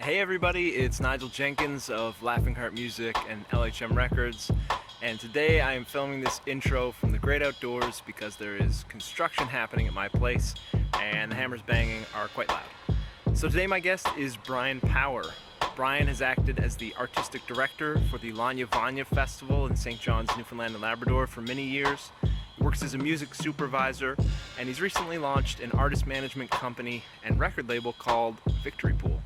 Hey everybody, it's Nigel Jenkins of Laughing Heart Music and LHM Records, and today I am filming this intro from the great outdoors because there is construction happening at my place and the hammers banging are quite loud. So today my guest is Bryan Power. Bryan has acted as the artistic director for the Lawnya Vawnya Festival in St. John's, Newfoundland and Labrador for many years. He works as a music supervisor, and he's recently launched an artist management company and record label called Victory Pool.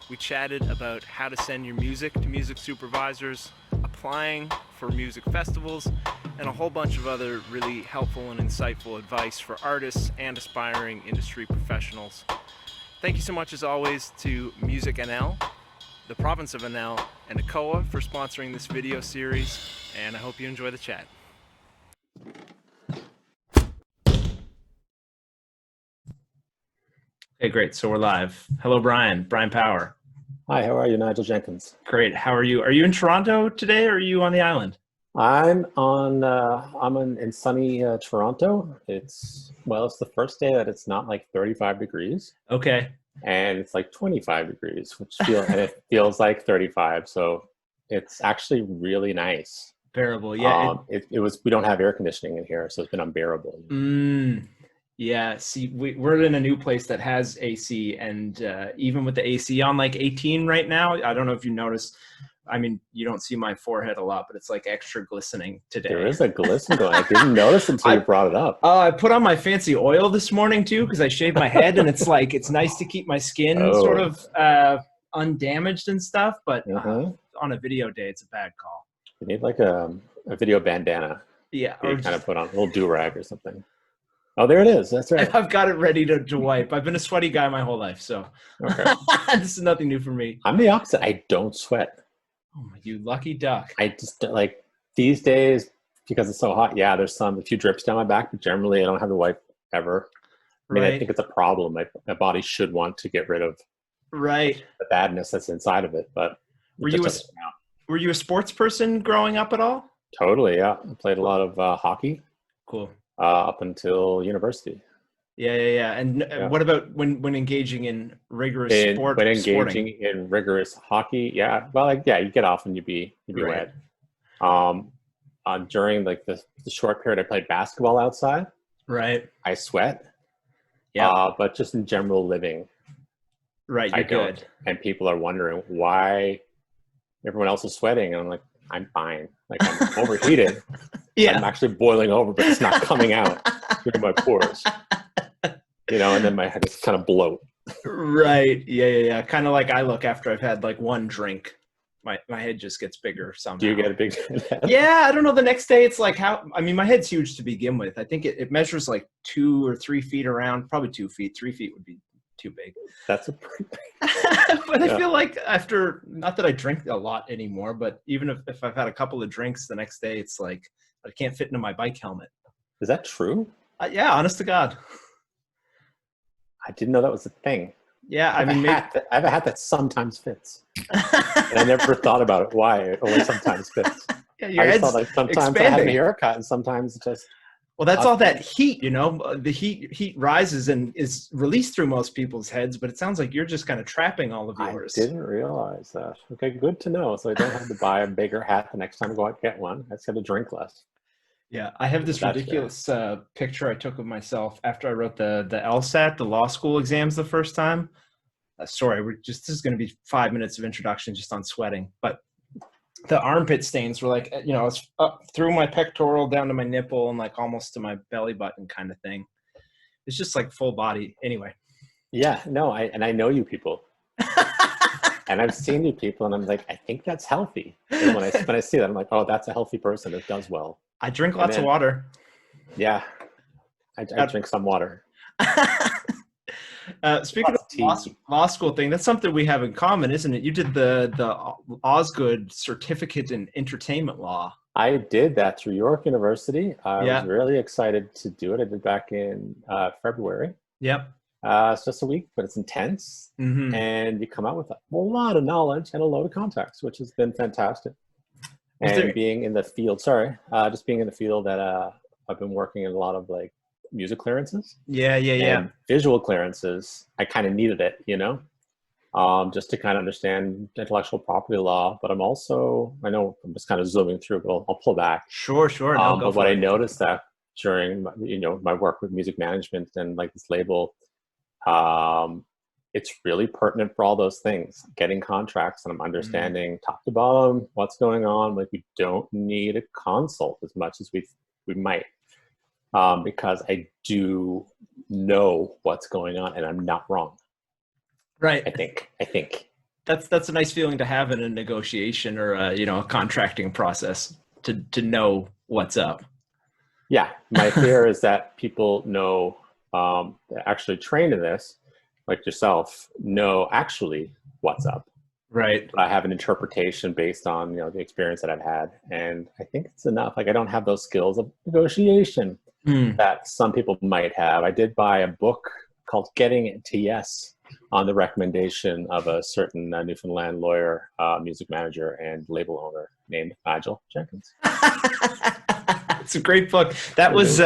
We chatted about how to send your music to music supervisors, applying for music festivals, and a whole bunch of other really helpful and insightful advice for artists and aspiring industry professionals. Thank you so much, as always, to Music NL, the province of NL, and ACOA for sponsoring this video series, and I hope you enjoy the chat. Okay, great. So we're live. Hello, Bryan. Bryan Power. Hi, how are you, Nigel Jenkins? Great. How are you? Are you in Toronto today, or are you on the island? I'm in sunny Toronto. It's the first day that it's not like 35 degrees. Okay. And it's like 25 degrees, and it feels like 35. So it's actually really nice. Bearable, yeah. We don't have air conditioning in here, so it's been unbearable. Yeah, see, we're in a new place that has AC, and even with the AC on like 18 right now, I don't know if you notice. I mean, you don't see my forehead a lot, but it's like extra glistening today. There is a glisten going. I didn't notice until you brought it up. I put on my fancy oil this morning too, because I shaved my head, and it's like it's nice to keep my skin sort of undamaged and stuff. But on a video day, it's a bad call. You need like a video bandana. Yeah, or kind of put on a little do-rag or something. Oh, there it is. That's right. I've got it ready to wipe. I've been a sweaty guy my whole life, so okay. This is nothing new for me. I'm the opposite. I don't sweat. Oh, you lucky duck. I just like these days because it's so hot. Yeah, there's a few drips down my back, but generally I don't have to wipe ever. I mean, I think it's a problem. My body should want to get rid of the badness that's inside of it. But were you a sports person growing up at all? Totally, yeah. I played a lot of hockey. Cool. Up until university. Yeah. And what about when engaging in rigorous sport? When engaging in rigorous hockey, yeah. Well, you get off and you'd be wet. During like the short period I played basketball outside, right? I sweat. Yeah. But just in general living, right? You're good. And people are wondering why everyone else is sweating, and I'm like, I'm fine. Like I'm overheated. Yeah. I'm actually boiling over, but it's not coming out through my pores. And then my head is kind of bloat. Right. Yeah. Kind of like I look after I've had like one drink. My head just gets bigger somehow. Do you get a big head? Yeah, I don't know. The next day it's like my head's huge to begin with. I think it measures like 2 or 3 feet around, probably 2 feet. 3 feet would be too big. That's a pretty big. But I feel like after, not that I drink a lot anymore, but even if I've had a couple of drinks the next day, it's like I can't fit into my bike helmet. Is that true? Yeah, honest to God. I didn't know that was a thing. Yeah, I have a hat that sometimes fits. And I never thought about it, why it only sometimes fits. Yeah, your I just head's thought like sometimes expanding. I have a haircut and sometimes it just... Well, that's all that heat, the heat rises and is released through most people's heads, but it sounds like you're just kind of trapping all of yours. I didn't realize that. Okay, good to know. So I don't have to buy a bigger hat the next time I go out and get one. I just have to drink less. Yeah, I have this ridiculous picture I took of myself after I wrote the LSAT, the law school exams the first time. Sorry, this is going to be 5 minutes of introduction just on sweating, but the armpit stains were like, it's up through my pectoral down to my nipple and like almost to my belly button kind of thing. It's just like full body. Anyway. Yeah, no, I know you people. And I've seen you people and I'm like, I think that's healthy. And when I see that, I'm like, oh, that's a healthy person that does well. I drink lots of water. Yeah, I drink some water. Speaking of law school thing, that's something we have in common, isn't it? You did the Osgood Certificate in Entertainment Law. I did that through York University. I was really excited to do it. I did back in February. Yep. It's just a week, but it's intense. Mm-hmm. And you come out with a lot of knowledge and a load of contacts, which has been fantastic. And being in the field, just being in the field that I've been working in a lot of like music clearances. Yeah. Visual clearances. I kind of needed it, just to kind of understand intellectual property law. But I'm also, I know I'm just kind of zooming through, but I'll pull back. Sure. No, go but for what it. I noticed that during my work with music management and like this label, it's really pertinent for all those things, getting contracts, and I'm understanding top to bottom what's going on. Like, we don't need a consult as much as we might, because I do know what's going on and I'm not wrong. Right. I think that's a nice feeling to have in a negotiation or a contracting process, to know what's up. Yeah, my fear is that people know, actually trained in this, like yourself, know actually what's up. Right. But I have an interpretation based on the experience that I've had, and I think it's enough. Like, I don't have those skills of negotiation that some people might have. I did buy a book called Getting It to Yes on the recommendation of a certain Newfoundland lawyer, music manager, and label owner named Nigel Jenkins. It's a great book. That was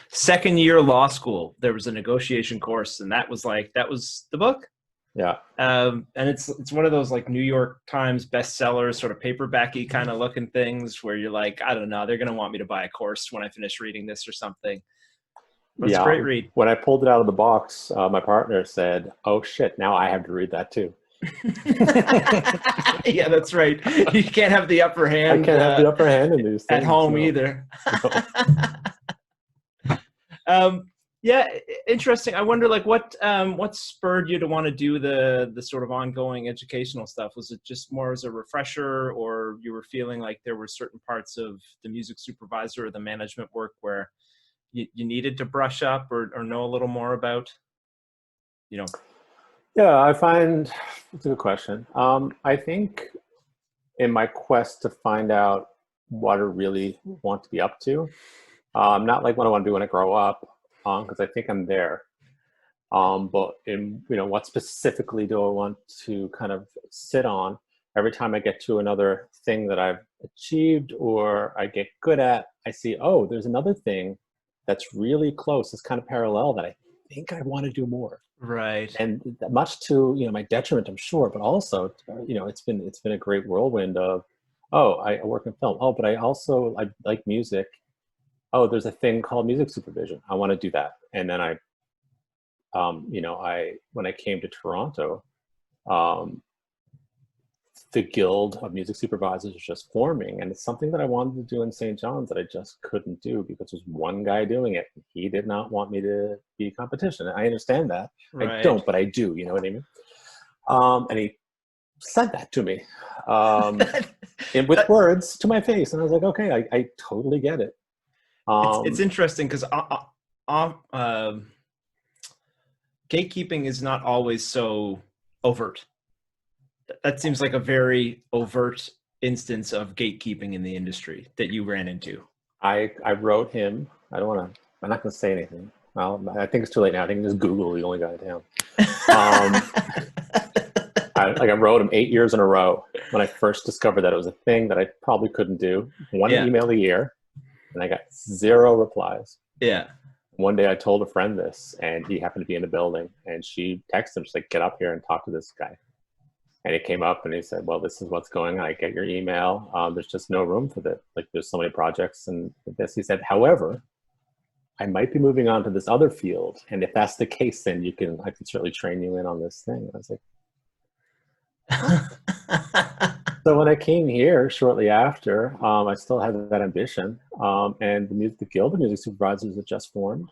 second year law school. There was a negotiation course, and that was the book. Yeah. And it's one of those like New York Times bestsellers, sort of paperbacky kind of looking things where you're like, I don't know, they're going to want me to buy a course when I finish reading this or something. It's a great read. When I pulled it out of the box, my partner said, "Oh shit, now I have to read that too." Yeah, that's right. You can't have the upper hand. I can't have the upper hand in these things at home either. Yeah, interesting. I wonder, like, what spurred you to want to do the sort of ongoing educational stuff? Was it just more as a refresher, or you were feeling like there were certain parts of the music supervisor or the management work where you needed to brush up or know a little more about? Yeah, I find it's a good question. I think in my quest to find out what I really want to be up to, not like what I want to do when I grow up, because I think I'm there. But in what specifically do I want to kind of sit on? Every time I get to another thing that I've achieved or I get good at, I see, oh, there's another thing that's really close. It's kind of parallel that I think I want to do more. Right. And much to my detriment, I'm sure, but also it's been a great whirlwind of, oh, I work in film. Oh, but I like music. Oh, there's a thing called music supervision. I want to do that. And then when I came to Toronto, the Guild of Music Supervisors is just forming, and it's something that I wanted to do in St. John's that I just couldn't do because there's one guy doing it. He did not want me to be competition. I understand that. Right. I don't, but I do. You know what I mean? And he said that to me, and with words to my face, and I was like, okay, I totally get it. It's interesting because gatekeeping is not always so overt. That seems like a very overt instance of gatekeeping in the industry that you ran into. I wrote him. I'm not going to say anything. Well, I think it's too late now. I think just Google the only guy in town. I wrote him 8 years in a row when I first discovered that it was a thing that I probably couldn't do. One email a year, and I got 0 replies. Yeah. One day I told a friend this, and he happened to be in the building, and she texted him. She's like, "Get up here and talk to this guy." And he came up and he said, "Well, this is what's going on. I get your email. There's just no room for this. Like, there's so many projects and this." He said, "However, I might be moving on to this other field. And if that's the case, then I can certainly train you in on this thing." And I was like, so when I came here shortly after, I still had that ambition. And the Guild of Music Supervisors had just formed.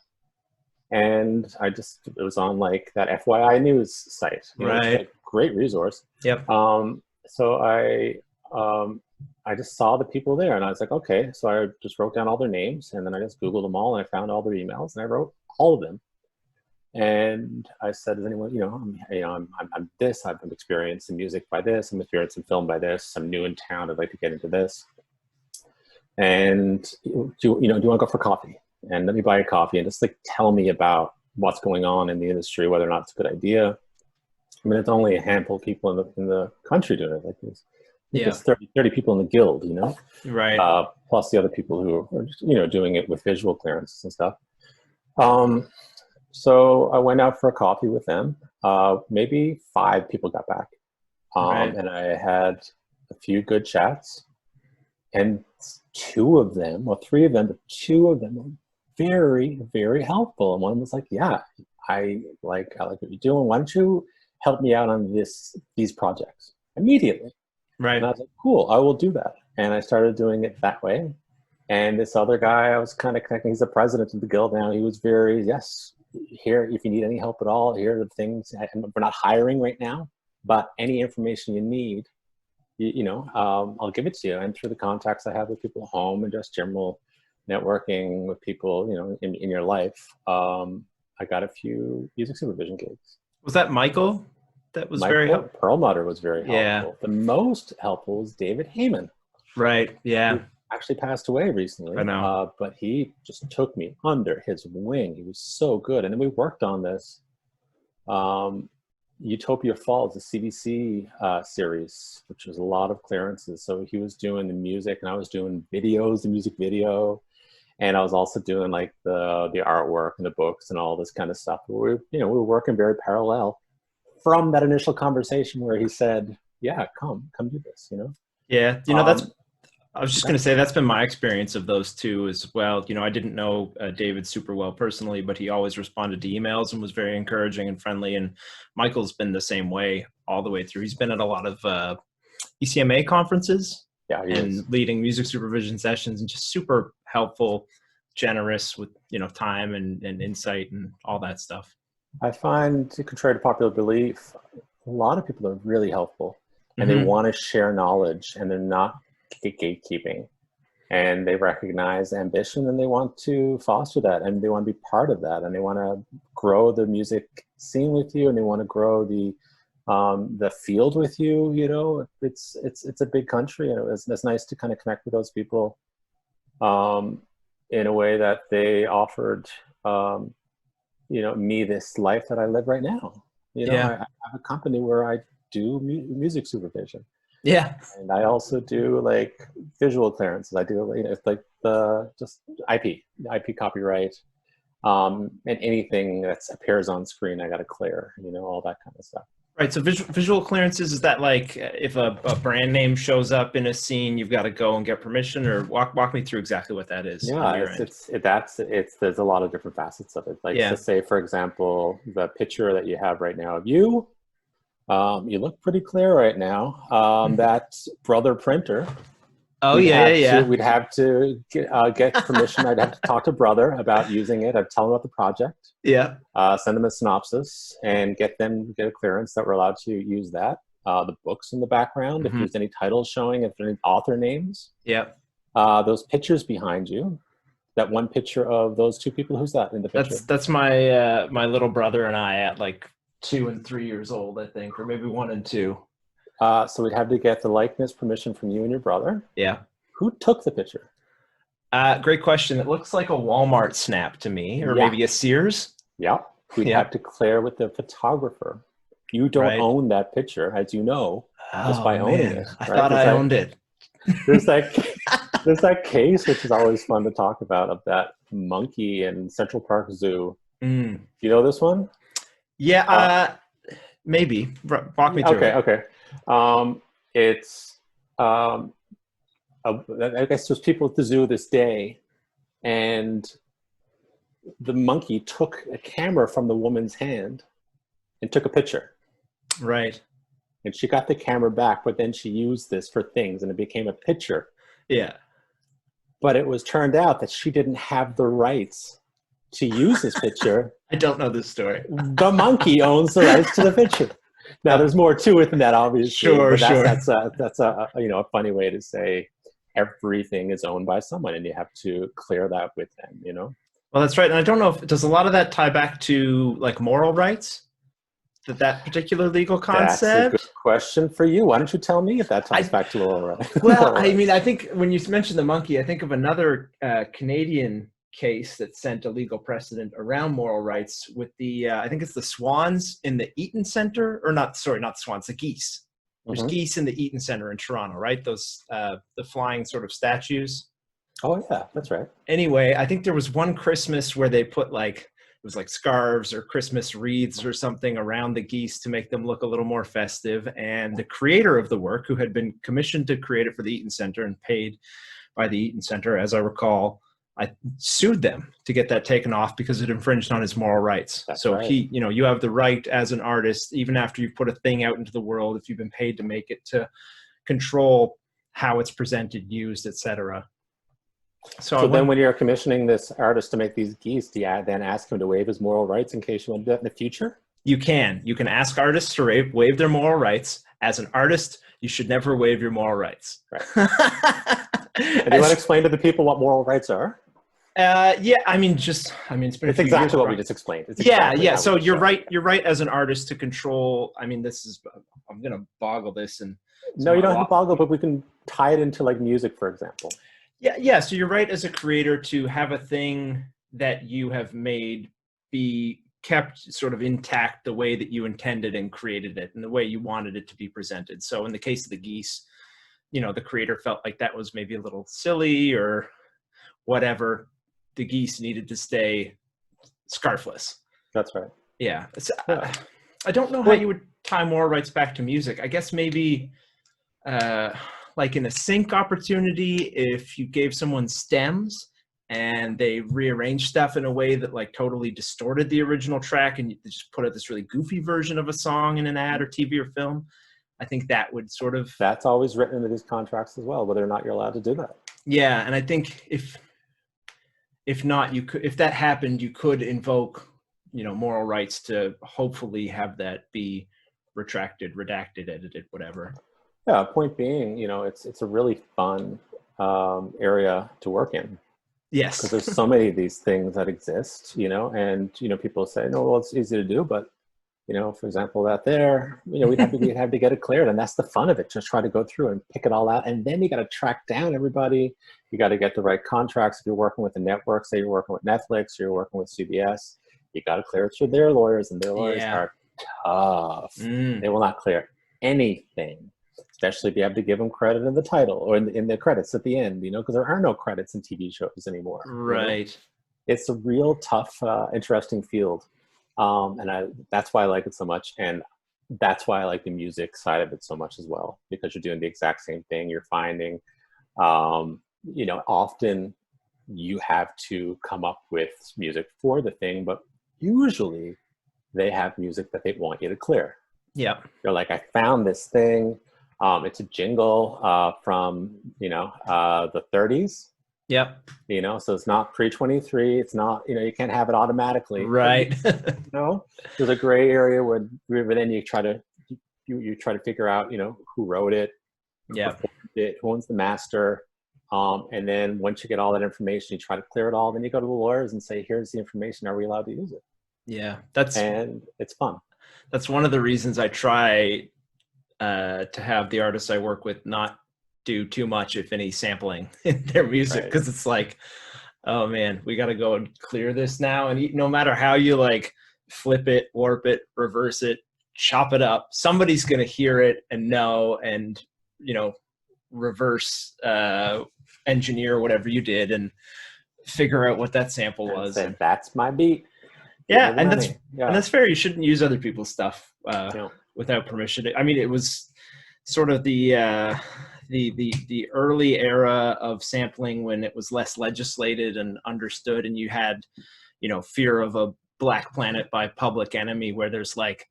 And it was on like that FYI news site. Right. Like, great resource. Yep. So I just saw the people there, and I was like, okay. So I just wrote down all their names, and then I just Googled them all, and I found all their emails, and I wrote all of them. And I said, "Does anyone, I'm this. I've experienced in music by this. I'm experienced in film by this. I'm new in town. I'd like to get into this. And do you want to go for coffee? And let me buy a coffee and just like tell me about what's going on in the industry, whether or not it's a good idea." I mean, it's only a handful of people in the country doing it. Like there's 30 people in the guild, right? Plus the other people who are just, doing it with visual clearances and stuff. So I went out for a coffee with them. maybe 5 people got back. And I had a few good chats, and 2 of them, or 3 of them, but 2 of them were very, very helpful. And one was like, yeah, I like what you're doing. Why don't you help me out on these projects immediately? Right. And I was like, cool, I will do that. And I started doing it that way. And this other guy I was kind of connecting, he's the president of the guild now. He was very, yes, here, if you need any help at all, here are the things. We're not hiring right now, but any information you need, I'll give it to you. And through the contacts I have with people at home and just general networking with people, in your life, I got a few music supervision gigs. Was that Michael? That was very helpful. Perlmutter was very helpful. Yeah. The most helpful was David Heyman. Right. Yeah. Actually passed away recently. I know. But he just took me under his wing. He was so good. And then we worked on this Utopia Falls, the CBC series, which was a lot of clearances. So he was doing the music and I was doing videos, the music video. And I was also doing like the artwork and the books and all this kind of stuff. We were working very parallel from that initial conversation where he said, yeah, come do this, Yeah. I was just going to say that's been my experience of those 2 as well. I didn't know David super well personally, but he always responded to emails and was very encouraging and friendly. And Michael's been the same way all the way through. He's been at a lot of ECMA conferences leading music supervision sessions, and just super helpful, generous with, time and insight and all that stuff. I find, contrary to popular belief, a lot of people are really helpful and they want to share knowledge, and they're not gatekeeping, and they recognize ambition and they want to foster that, and they want to be part of that, and they want to grow the music scene with you, and they want to grow the field with you. It's a big country, and it's nice to kind of connect with those people in a way that they offered me this life that I live right now. I have a company where I do music supervision. Yeah. And I also do like visual clearances. I do, it's like just IP copyright, and anything that appears on screen, I got to clear, all that kind of stuff. Right. So visual clearances, is that like if a brand name shows up in a scene, you've got to go and get permission, or walk me through exactly what that is? Yeah, there's a lot of different facets of it. Like, to say, for example, the picture that you have right now of you, you look pretty clear right now. That Brother printer. Oh, yeah. We'd have to get permission. I'd have to talk to Brother about using it. I'd tell him about the project. Yeah. Send them a synopsis and get a clearance that we're allowed to use that. The books in the background, if there's any titles showing, if there's any author names. Yeah. Those pictures behind you. That one picture of those 2 people. Who's that in the picture? That's my my little brother and I at like 2 and 3 years old, I think, or maybe 1 and 2. So we'd have to get the likeness permission from you and your brother. Yeah. Who took the picture? Great question. It looks like a Walmart snap to me, or maybe a Sears. Yeah. We'd have to clear with the photographer. You don't own that picture, as you know, just by owning it. I thought I owned it. There's that case, which is always fun to talk about, of that monkey in Central Park Zoo. You know this one? Yeah, maybe. Walk me through it. Okay. It's, I guess there's people at the zoo this day, and the monkey took a camera from the woman's hand and took a picture. Right. And she got the camera back, but then she used this for things, and it became a picture. Yeah. But it was turned out that she didn't have the rights to use this picture. I don't know this story. The monkey owns the rights to the picture. Now, there's more to it than that, obviously. Sure. That's a funny way to say everything is owned by someone, and you have to clear that with them. Well, that's right. And I don't know does a lot of that tie back to like moral rights? That particular legal concept? That's a good question for you. Why don't you tell me if that ties back to moral rights? Well, I mean, I think when you mentioned the monkey, I think of another Canadian case that sent a legal precedent around moral rights with the, I think it's the swans in the Eaton Center, or not the swans, the geese. There's geese in the Eaton Center in Toronto, right? Those, the flying sort of statues. Oh yeah, that's right. Anyway, I think there was one Christmas where they put it was like scarves or Christmas wreaths or something around the geese to make them look a little more festive. And the creator of the work, who had been commissioned to create it for the Eaton Center and paid by the Eaton Center, as I recall, I sued them to get that taken off because it infringed on his moral rights. That's so right. he, you have the right as an artist, even after you've put a thing out into the world, if you've been paid to make it, to control how it's presented, used, etc. So then when you're commissioning this artist to make these geese, do you then ask him to waive his moral rights in case you want to do that in the future? You can ask artists to waive their moral rights. As an artist, you should never waive your moral rights. Right. And you want to explain to the people what moral rights are? Yeah, it's been it's exactly what we just explained. It's exactly So you're right. You're right as an artist to control. I'm going to boggle this and. No, you don't have to boggle, but we can tie it into like music, for example. Yeah. So you're right as a creator to have a thing that you have made be kept sort of intact the way that you intended and created it and the way you wanted it to be presented. So in the case of the geese, the creator felt like that was maybe a little silly or whatever. The geese needed to stay scarfless. That's right. Yeah. I don't know how you would tie moral rights back to music. I guess maybe like in a sync opportunity, if you gave someone stems and they rearranged stuff in a way that like totally distorted the original track and you just put out this really goofy version of a song in an ad or TV or film, I think that would sort of... That's always written into these contracts as well, whether or not you're allowed to do that. Yeah, and I think if not, if that happened, you could invoke, moral rights to hopefully have that be retracted, redacted, edited, whatever. Yeah, point being, it's a really fun area to work in. Yes. Because there's so many of these things that exist, and, people say, no, well, it's easy to do, but, for example, that there, we'd have to get it cleared. And that's the fun of it. Just try to go through and pick it all out. And then you got to track down everybody. You got to get the right contracts. If you're working with the network, say you're working with Netflix, or you're working with CBS, you got to clear it through their lawyers, and their lawyers are tough. They will not clear anything, especially if you have to give them credit in the title or in the credits at the end, because there are no credits in TV shows anymore. Right. It's a real tough, interesting field. And that's why I like it so much. And that's why I like the music side of it so much as well, because you're doing the exact same thing. You're finding, often you have to come up with music for the thing, but usually they have music that they want you to clear. Yeah. You're like, I found this thing. It's a jingle from, the 30s. Yep. So it's not pre-23. It's not, you can't have it automatically. Right. There's a gray area where then you try to figure out, who wrote it, who owns the master. And then once you get all that information, you try to clear it all. Then you go to the lawyers and say, here's the information. Are we allowed to use it? Yeah. And it's fun. That's one of the reasons I try to have the artists I work with not do too much, if any, sampling in their music, because it's like, oh man, we got to go and clear this now. And no matter how you like flip it, warp it, reverse it, chop it up, somebody's going to hear it and know, and reverse engineer whatever you did and figure out what that sample was. And that's my beat. Yeah, and that's fair. You shouldn't use other people's stuff without permission. I mean, it was sort of the early era of sampling when it was less legislated and understood, and you had, Fear of a Black Planet by Public Enemy, where there's like,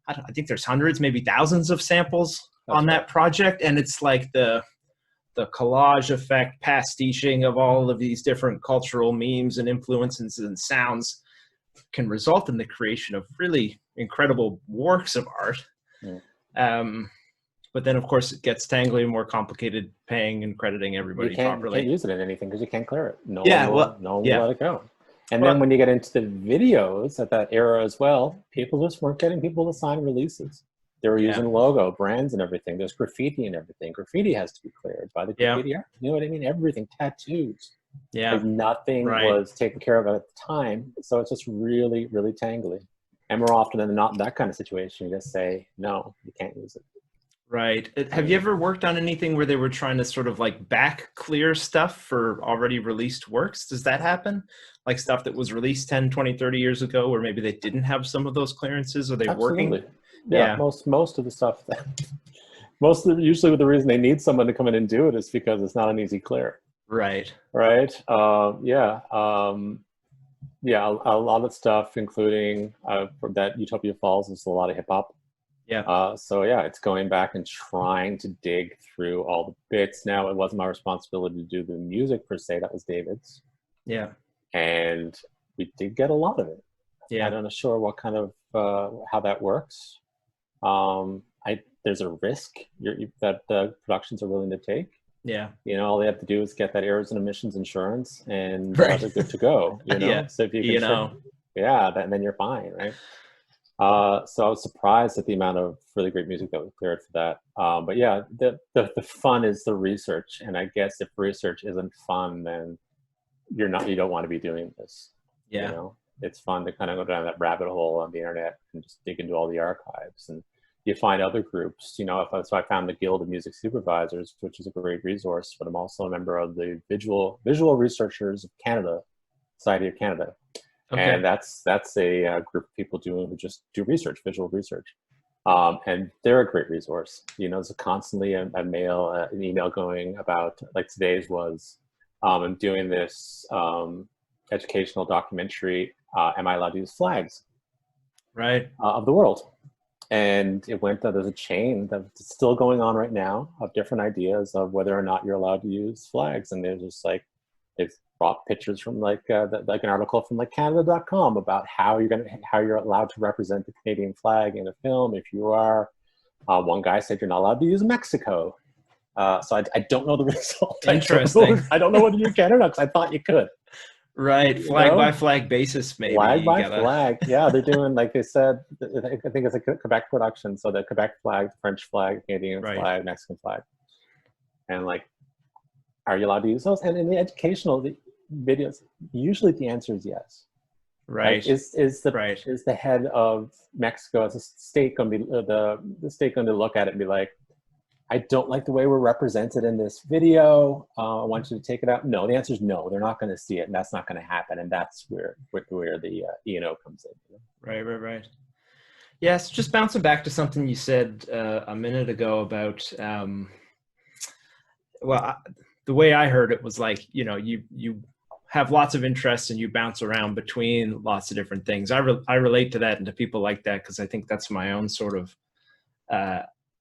I think there's hundreds, maybe thousands of samples on that project, and it's like the collage effect, pastiching of all of these different cultural memes and influences and sounds can result in the creation of really incredible works of art. But then, of course, it gets tangly and more complicated, paying and crediting everybody properly. You can't use it in anything because you can't clear it. No one will let it go. And then when you get into the videos at that era as well, people just weren't getting people to sign releases. They were using logo, brands, and everything. There's graffiti and everything. Graffiti has to be cleared by the graffiti art. You know what I mean? Everything, tattoos. Yeah. Like nothing was taken care of at the time. So it's just really, really tangly. And more often than not, in that kind of situation, you just say, no, you can't use it. Right. Have you ever worked on anything where they were trying to sort of like back clear stuff for already released works? Does that happen? Like stuff that was released 10, 20, 30 years ago, where maybe they didn't have some of those clearances? Are they Absolutely. working? Yeah. Most of the stuff usually the reason they need someone to come in and do it is because it's not an easy clear. Right. Right. Yeah, a lot of stuff, including that Utopia Falls, is a lot of hip hop. Yeah. So yeah, it's going back and trying to dig through all the bits. Now, it wasn't my responsibility to do the music per se; that was David's. Yeah. And we did get a lot of it. Yeah. I'm not sure what kind of how that works. There's a risk that the productions are willing to take. Yeah. You know, all they have to do is get that errors and omissions insurance, and they're good to go. You know, Yeah. so if you can, then you're fine, right? So I was surprised at the amount of really great music that was cleared for that. But yeah, the fun is the research, and I guess if research isn't fun, then you don't want to be doing this. Yeah. You know, it's fun to kind of go down that rabbit hole on the internet and just dig into all the archives, and you find other groups. You know, so I found the Guild of Music Supervisors, which is a great resource, but I'm also a member of the Visual Researchers of Canada, Society of Canada. Okay. And that's a group of people who just do research, visual research. And they're a great resource. You know, there's constantly an email going about, like today's was, I'm doing this educational documentary, Am I Allowed to Use Flags? Right. Of the world. And it went, there's a chain that's still going on right now of different ideas of whether or not you're allowed to use flags. And they're just like, they've brought pictures from like an article from like Canada.com about how you're allowed to represent the Canadian flag in a film. If you are, one guy said you're not allowed to use Mexico. So I don't know the result. Interesting. I don't know whether you can or not, because I thought you could. Right, flag by flag basis, maybe. Flag by flag, yeah. They're doing, like they said, I think it's a Quebec production. So the Quebec flag, the French flag, Canadian flag, Mexican flag. And like, are you allowed to use those? And in the educational videos, usually the answer is yes. Right. Like, is the head of Mexico as a state going to be the state going to look at it and be like, I don't like the way we're represented in this video. I want you to take it out. No, the answer is no. They're not going to see it, and that's not going to happen. And that's where the E&O comes in. Right. Yes, just bouncing back to something you said a minute ago about, the way I heard it was like, you know, you have lots of interests and you bounce around between lots of different things. I relate to that and to people like that, because I think that's my own sort of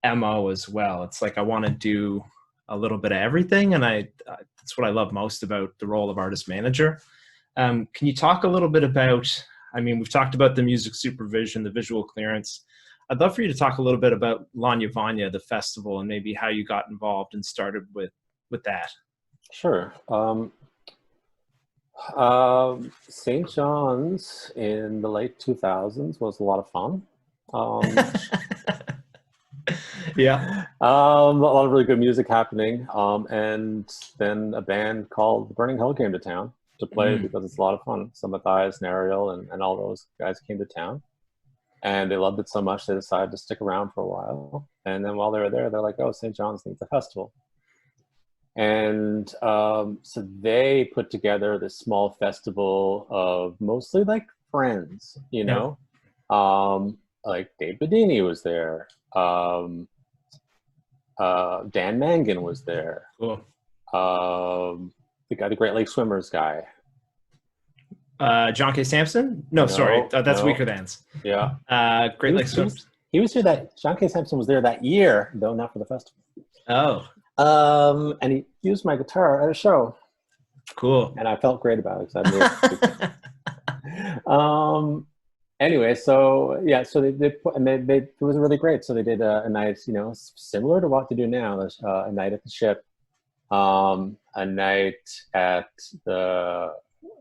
MO as well. It's like I want to do a little bit of everything, and that's what I love most about the role of artist manager. Can you talk a little bit about, I mean, we've talked about the music supervision, the visual clearance. I'd love for you to talk a little bit about Lawnya Vawnya, the festival, and maybe how you got involved and started with that. Sure. St. John's in the late 2000s was a lot of fun. Yeah. A lot of really good music happening. And then a band called Burning Hell came to town to play because it's a lot of fun. So Matthias and Ariel and all those guys came to town. And they loved it so much they decided to stick around for a while. And then while they were there, they're like, oh, St. John's needs a festival. And so they put together this small festival of mostly like friends, you know? Like Dave Bedini was there. Dan Mangan was there. Cool. The Great Lake Swimmers guy. John K. Sampson? No, sorry. That's Weaker Thans. Yeah. Great Lake Swimmers. He was here John K. Sampson was there that year, though not for the festival. Oh. And he used my guitar at a show. Cool. And I felt great about it because I anyway, so yeah, so they it was really great. So they did a night, you know, similar to what they do now, a night at the Ship, a night at the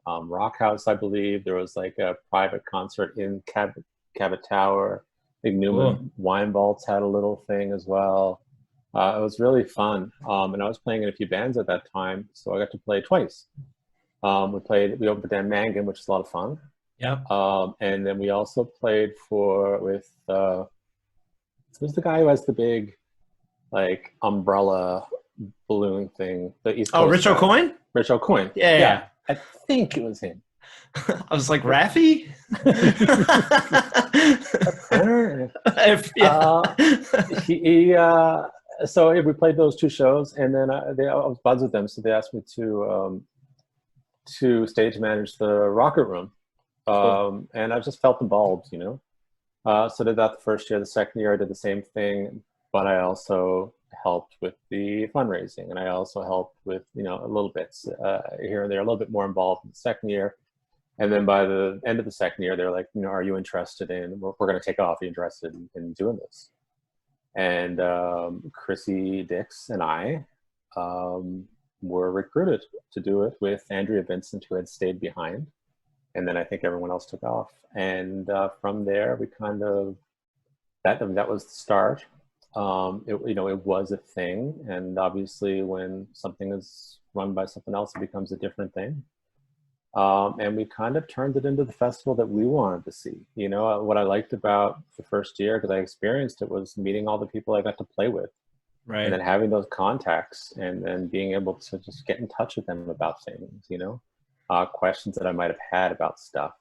Rock House, I believe. There was like a private concert in Cabot Tower. Big Newman Wine Vaults had a little thing as well. It was really fun, and I was playing in a few bands at that time, so I got to play twice. We opened for Dan Mangan, which is a lot of fun. Yeah. And then we also played with who's the guy who has the big like umbrella balloon thing. The East Oh, Coast Rich guy. O'Coin? Rich O'Coin. Yeah. I think it was him. I was like, Raffi? So we played those two shows, and then I was buds with them, so they asked me to stage manage the Rocket Room. Cool. And I just felt involved, you know. So did that the first year. The second year I did the same thing, but I also helped with the fundraising, and I also helped with, you know, a little bits here and there, a little bit more involved in the second year. And then by the end of the second year, they're like, you know, are you interested in, we're going to take off, are you interested in doing this? And Chrissy Dix and I were recruited to do it with Andrea Vincent, who had stayed behind. And then I think everyone else took off. And from there, we kind of, that was the start. You know, it was a thing. And obviously when something is run by someone else, it becomes a different thing. And we kind of turned it into the festival that we wanted to see. You know, what I liked about the first year, because I experienced it, was meeting all the people I got to play with. Right. And then having those contacts and then being able to just get in touch with them about things, you know, questions that I might have had about stuff.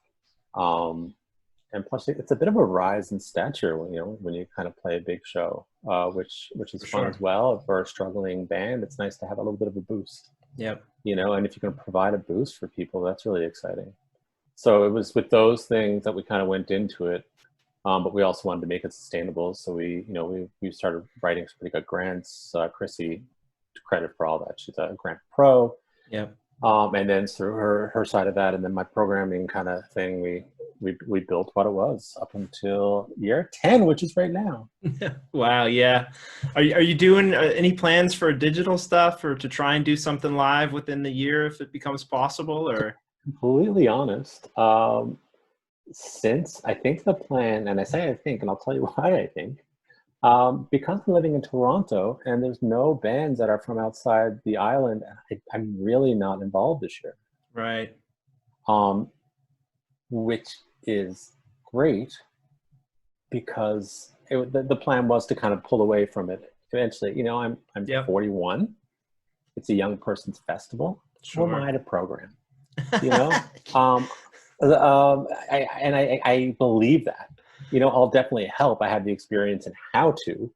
And plus it's a bit of a rise in stature when, you know, when you kind of play a big show, which is fun as well. For a struggling band, it's nice to have a little bit of a boost. Yep. You know, and if you can provide a boost for people, that's really exciting. So it was with those things that we kind of went into it, but we also wanted to make it sustainable. So we started writing some pretty good grants. Chrissy, credit for all that. She's a grant pro. Yep. And then through her side of that, and then my programming kind of thing, we built what it was up until year 10, which is right now. Wow. Yeah. Are you doing any plans for digital stuff, or to try and do something live within the year if it becomes possible? Or completely honest, since I think the plan, and I say I think, and I'll tell you why I think, because I'm living in Toronto and there's no bands that are from outside the island, I'm really not involved this year. Right. Which is great, because the plan was to kind of pull away from it eventually. You know, I'm 41. It's a young person's festival. Sure. Who am I to program? You know, I believe that. You know, I'll definitely help. I have the experience in how to,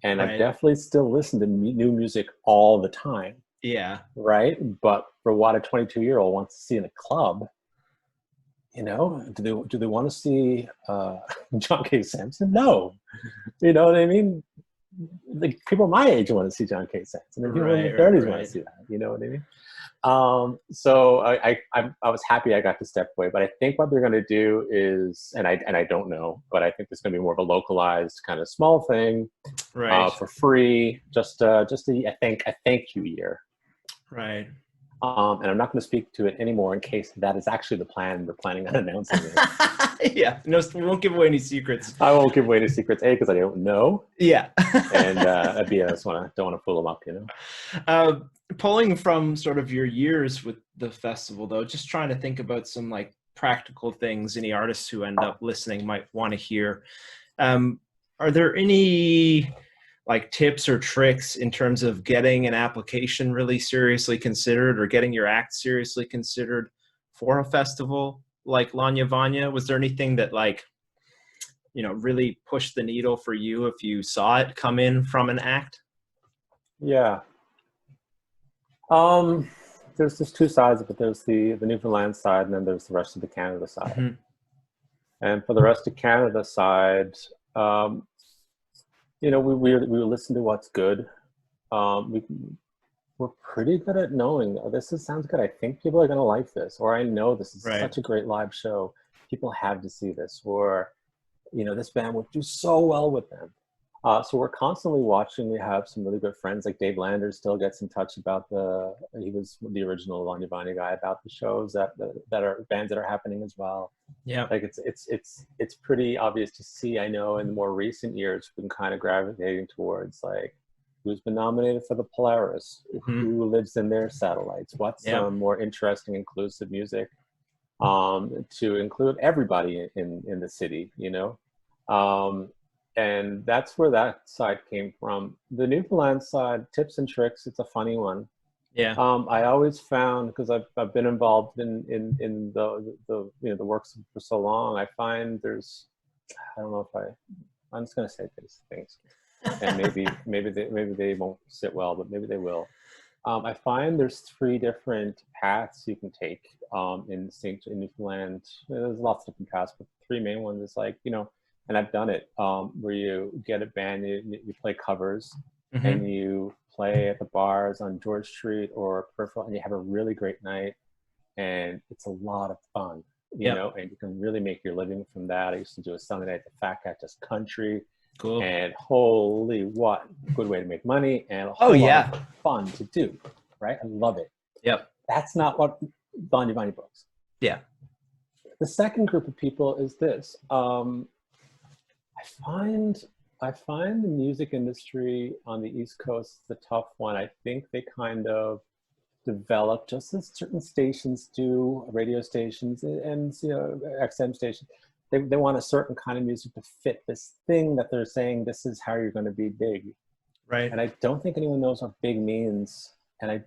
and I definitely still listen to new music all the time. Yeah. Right. But for what a 22-year-old wants to see in a club, you know, do they want to see John K. Samson? No. You know what I mean? Like, people my age want to see John K. Samson, and people in their 30s want to see that. You know what I mean? So I was happy I got to step away, but I think what they're going to do is, and I don't know, but I think there's going to be more of a localized kind of small thing, for free, just a thank you year. Right. And I'm not going to speak to it anymore in case that is actually the plan. We're planning on announcing it. Yeah, no, we won't give away any secrets. I won't give away any secrets, A, because I don't know. Yeah. And B, I just don't want to fool them up, you know. Pulling from sort of your years with the festival, though, just trying to think about some like practical things any artists who end up listening might want to hear. Are there any like tips or tricks in terms of getting an application really seriously considered, or getting your act seriously considered for a festival like Lawnya Vawnya? Was there anything that, like, you know, really pushed the needle for you if you saw it come in from an act? Yeah. There's just two sides of it. There's the Newfoundland side, and then there's the rest of the Canada side. Mm-hmm. And for the rest of Canada side, you know, we listen to what's good. We're pretty good at knowing, oh, sounds good. I think people are going to like this, or I know this is such a great live show. People have to see this, or, you know, this band would do so well with them. So we're constantly watching. We have some really good friends, like Dave Landers still gets in touch about he was the original Lawnya Vawnya guy, about the shows that are bands that are happening as well. Yeah. Like it's pretty obvious to see. I know in the more recent years, we've been kind of gravitating towards like who's been nominated for the Polaris, who lives in their satellites, what's some more interesting, inclusive music to include everybody in the city, you know? And that's where that side came from. The Newfoundland side, tips and tricks, it's a funny one. Yeah. I always found, because I've been involved in the the works for so long, I find there's, I don't know if I'm just going to say these things, and maybe they won't sit well, but maybe they will. I find there's 3 different paths you can take in Newfoundland. There's lots of different paths, but 3 main ones is like, and I've done it, where you get a band, you play covers, and you play at the bars on George Street or Peripheral, and you have a really great night, and it's a lot of fun, you know, and you can really make your living from that. I used to do a Sunday night at the Fat Cat Just Country. Cool. And holy, what good way to make money, and a whole lot of fun to do, right? I love it. Yep. That's not what Lawnya Vawnya books. Yeah. The second group of people is this. I find the music industry on the East Coast the tough one. I think they kind of develop, just as certain stations do, radio stations and XM stations. They want a certain kind of music to fit this thing that they're saying, this is how you're going to be big. Right. And I don't think anyone knows what big means. And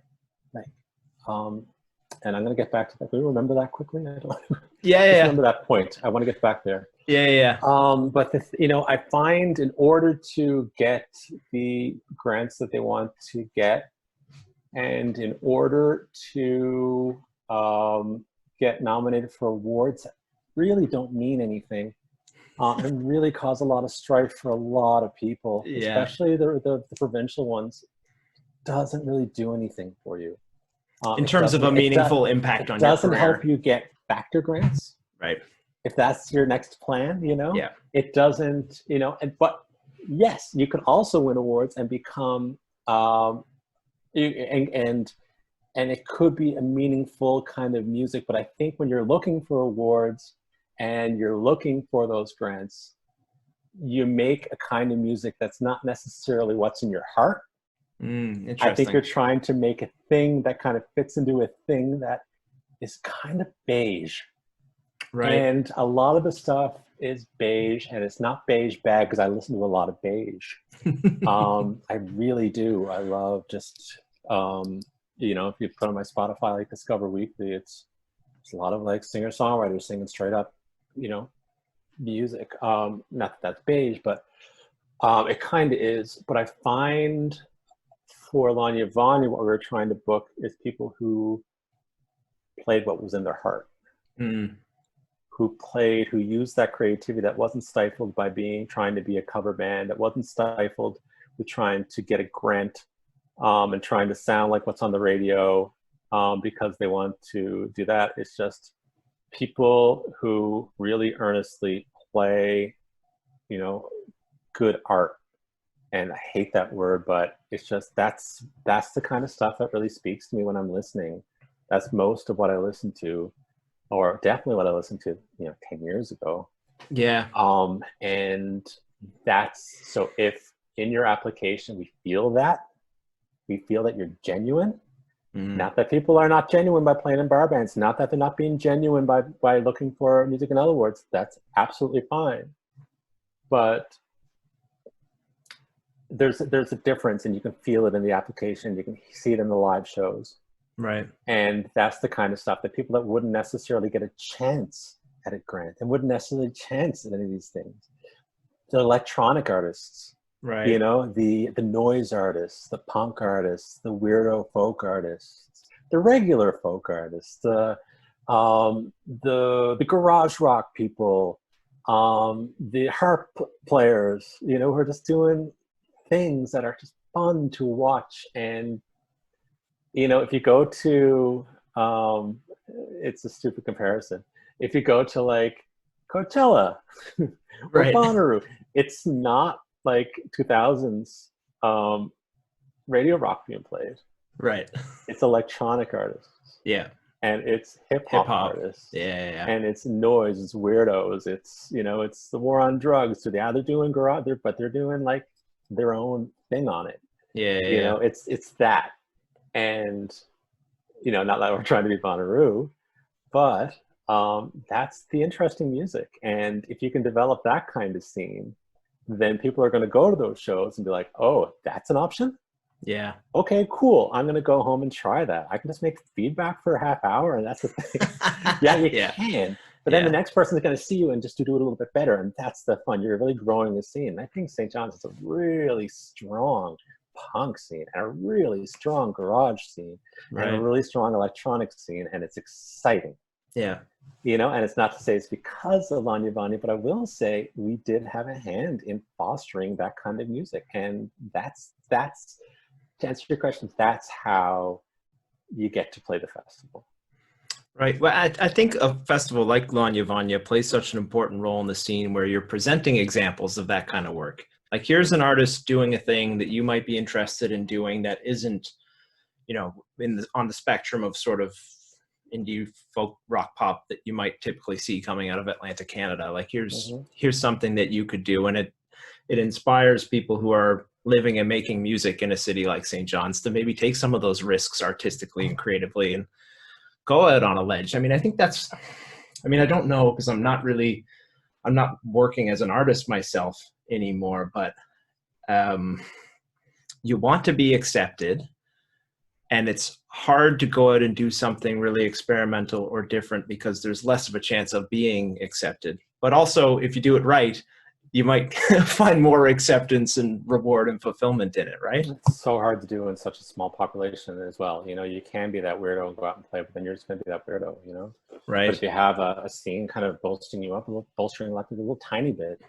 and I'm going to get back to that. Can you remember that quickly? I don't remember that point. I want to get back there. Yeah. But I find in order to get the grants that they want to get, and in order to get nominated for awards, really don't mean anything, and really cause a lot of strife for a lot of people, especially the provincial ones. Doesn't really do anything for you in terms of a meaningful impact on your career. It doesn't help you get factor grants, right? If that's your next plan, Yeah. It doesn't, but yes, you can also win awards and become and it could be a meaningful kind of music. But I think when you're looking for awards and you're looking for those grants, you make a kind of music that's not necessarily what's in your heart. Interesting. I think you're trying to make a thing that kind of fits into a thing that is kind of beige. Right. And a lot of the stuff is beige, and it's not beige bad, because I listen to a lot of beige. I really do. I love just, if you put on my Spotify, like Discover Weekly, it's a lot of like singer-songwriters singing straight up, music. Not that that's beige, but it kind of is. But I find for Lawnya Vawnya, what we were trying to book is people who played what was in their heart, who used that creativity, that wasn't stifled by trying to be a cover band, that wasn't stifled with trying to get a grant and trying to sound like what's on the radio because they want to do that. It's just people who really earnestly play, good art. And I hate that word, but it's just, that's the kind of stuff that really speaks to me when I'm listening. That's most of what I listen to, or definitely what I listened to, 10 years ago. Yeah. And that's, so if in your application we feel that you're genuine, not that people are not genuine by playing in bar bands, not that they're not being genuine by looking for music and other awards, that's absolutely fine. But there's a difference, and you can feel it in the application. You can see it in the live shows. Right. And that's the kind of stuff that people that wouldn't necessarily get a chance at a grant and wouldn't necessarily chance at any of these things. The electronic artists, right? The noise artists, the punk artists, the weirdo folk artists, the regular folk artists, the garage rock people, the harp players, who are just doing things that are just fun to watch. And if you go to it's a stupid comparison, if you go to like Coachella or Bonnaroo, it's not like 2000s radio rock being played, right? It's electronic artists, and it's hip-hop artists, and it's noise, it's weirdos, it's it's the war on drugs. So they're doing garage, but they're doing like their own thing on it. It's that. And not that we're trying to be Bonnaroo, but that's the interesting music. And if you can develop that kind of scene, then people are going to go to those shows and be like, oh, that's an option? Yeah. Okay, cool. I'm going to go home and try that. I can just make feedback for a half hour, and that's the thing. Yeah, you can. But then the next person is going to see you and just do it a little bit better, and that's the fun. You're really growing the scene. I think St. John's is a really strong punk scene, and a really strong garage scene, and a really strong electronic scene, and it's exciting. Yeah. You know, and it's not to say it's because of Lawnya Vawnya, but I will say we did have a hand in fostering that kind of music, and that's to answer your question, that's how you get to play the festival. Right. Well, I think a festival like Lawnya Vawnya plays such an important role in the scene where you're presenting examples of that kind of work. Like, here's an artist doing a thing that you might be interested in doing that isn't, you know, on the spectrum of sort of indie folk rock pop that you might typically see coming out of Atlanta, Canada. Like, here's something that you could do, and it inspires people who are living and making music in a city like St. John's to maybe take some of those risks artistically and creatively and go out on a ledge. I mean, I think that's, I mean, I don't know, because I'm not working as an artist myself anymore, but you want to be accepted, and it's hard to go out and do something really experimental or different because there's less of a chance of being accepted. But also, if you do it right, you might find more acceptance and reward and fulfillment in it, right? It's so hard to do in such a small population as well. You know, you can be that weirdo and go out and play, but then you're just going to be that weirdo, you know? Right. But if you have a scene kind of bolstering you up, bolstering like a little tiny bit,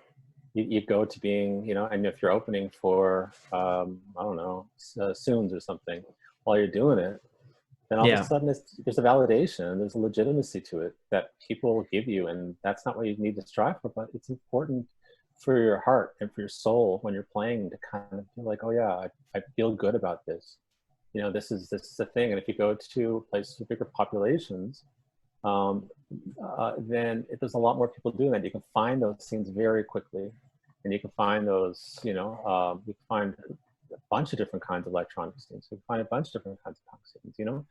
you go to being, you know, and if you're opening for, I don't know, Soons or something, while you're doing it, then all of a sudden there's a validation, there's a legitimacy to it that people give you, and that's not what you need to strive for, but it's important for your heart and for your soul when you're playing to kind of feel like, oh yeah, I feel good about this. You know, this is a thing. And if you go to places with bigger populations, then there's a lot more people doing that. You can find those scenes very quickly, and you can find those, you know, you can find a bunch of different kinds of electronic scenes. You can find a bunch of different kinds of punk scenes, you know.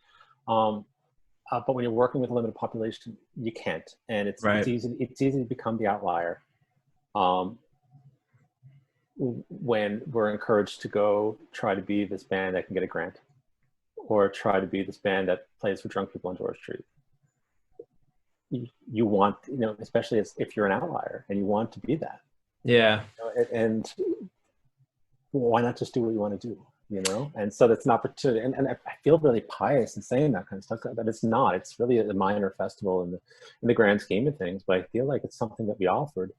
But when you're working with a limited population, you can't, and it's easy to become the outlier. When we're encouraged to go try to be this band that can get a grant, or try to be this band that plays for drunk people on George Street. You want, you know, especially if you're an outlier and you want to be that. Yeah. You know, and why not just do what you want to do, you know? And so that's an opportunity. And I feel really pious in saying that kind of stuff, but it's not. It's really a minor festival in the grand scheme of things, but I feel like it's something that we offered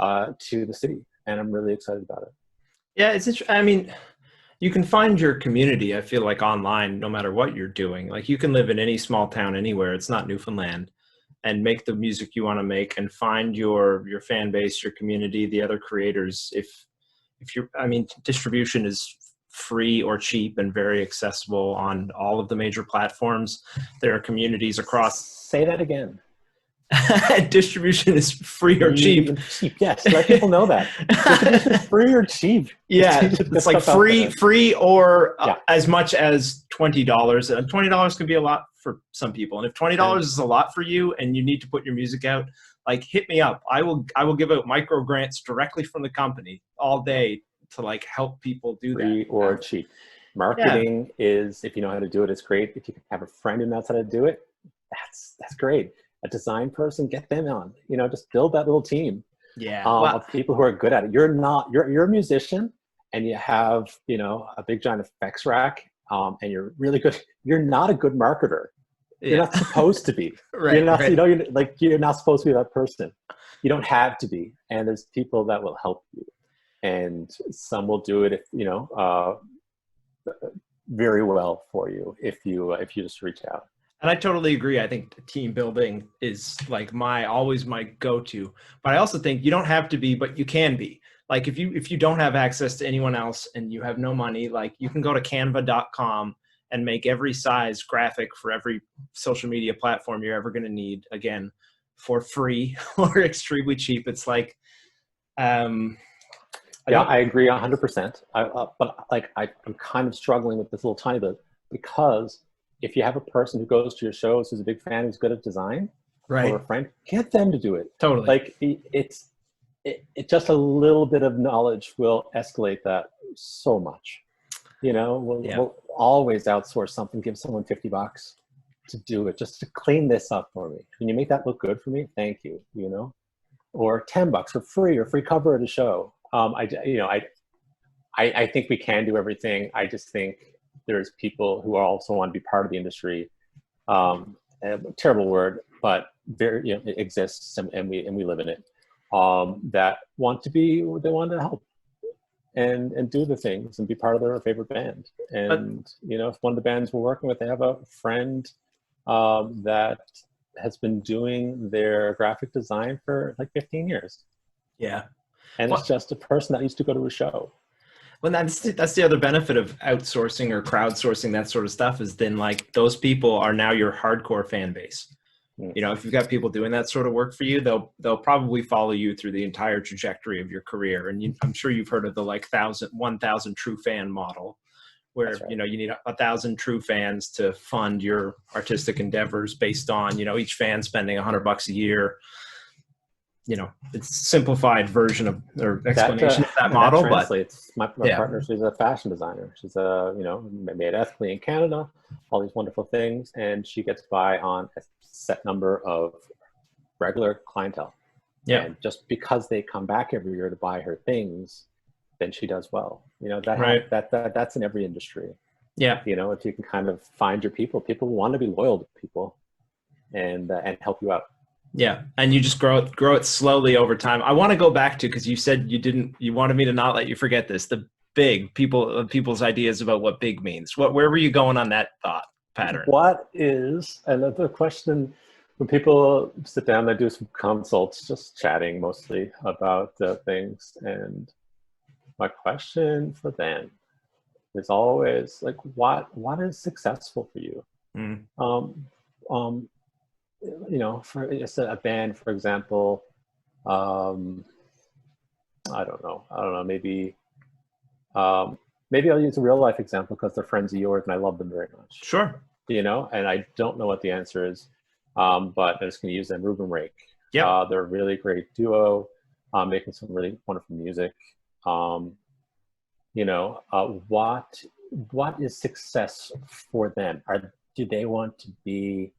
to the city, and I'm really excited about it. Yeah, it's interesting. I mean, you can find your community, I feel like, online, no matter what you're doing. Like, you can live in any small town anywhere, it's not Newfoundland, and make the music you want to make, and find your fan base, your community, the other creators. If you're, I mean, distribution is free or cheap and very accessible on all of the major platforms. There are communities across. Say that again. Distribution is free or cheap. Cheap, yes. Let people know that. Distribution is free or cheap. Yeah, it's like free or as much as $20. And $20 can be a lot for some people. And if $20 is a lot for you and you need to put your music out, like, hit me up. I will give out micro grants directly from the company all day to like help people do that. Free or cheap. Marketing is, if you know how to do it, it's great. If you can have a friend who knows how to do it, that's great. A design person, get them on, you know, just build that little team of people who are good at it. You're a musician and you have, you know, a big giant effects rack, and you're really good. You're not a good marketer. You're not supposed to be. You're not, you know, you're not supposed to be that person. You don't have to be. And there's people that will help you, and some will do it, if, you know, very well for you if you just reach out. And I totally agree. I think team building is like always my go-to. But I also think you don't have to be, but you can be. Like, if you don't have access to anyone else and you have no money, like, you can go to canva.com and make every size graphic for every social media platform you're ever going to need, again, for free or extremely cheap. It's like, I agree 100%. But like, I'm kind of struggling with this little tiny bit, because if you have a person who goes to your shows who's a big fan, who's good at design, or a friend, get them to do it. Totally. Like, it's it just a little bit of knowledge will escalate that so much. You know, we'll always outsource something, give someone $50 to do it, just to clean this up for me. Can you make that look good for me? Thank you. You know, or $10 for free, or free cover at a show. I think we can do everything. I just think there's people who also want to be part of the industry. A terrible word, but very, you know, it exists, and we live in it. That want to help and do the things and be part of their favorite band. And you know, if one of the bands we're working with, they have a friend that has been doing their graphic design for like 15 years. Yeah. And it's just a person that used to go to a show. Well, that's the other benefit of outsourcing or crowdsourcing, that sort of stuff, is then like those people are now your hardcore fan base. You know, if you've got people doing that sort of work for you, they'll probably follow you through the entire trajectory of your career. And I'm sure you've heard of the like 1,000 true fan model, where, right, you know, you need 1,000 true fans to fund your artistic endeavors based on, you know, each fan spending $100 a year. You know, it's a simplified version of, or explanation of that model. That translates. But my partner, she's a fashion designer. She's you know, made ethically in Canada, all these wonderful things, and she gets by on a set number of regular clientele. Yeah. And just because they come back every year to buy her things, then she does well. You know, that's in every industry. Yeah. You know, if you can kind of find your people want to be loyal to people and help you out. Yeah. And you just grow it slowly over time. I want to go back to, because you said you wanted me to not let you forget this, the big people's ideas about what big means. Where were you going on that thought pattern? What is another question when people sit down, they do some consults, just chatting mostly about things. And my question for them is always like, what is successful for you? You know, for a band, for example, I don't know, maybe I'll use a real life example because they're friends of yours and I love them very much. Sure. You know, and I don't know what the answer is, but I'm just going to use them. Ruben Rake. Yeah. They're a really great duo, making some really wonderful music. You know, what is success for them? Do they want to be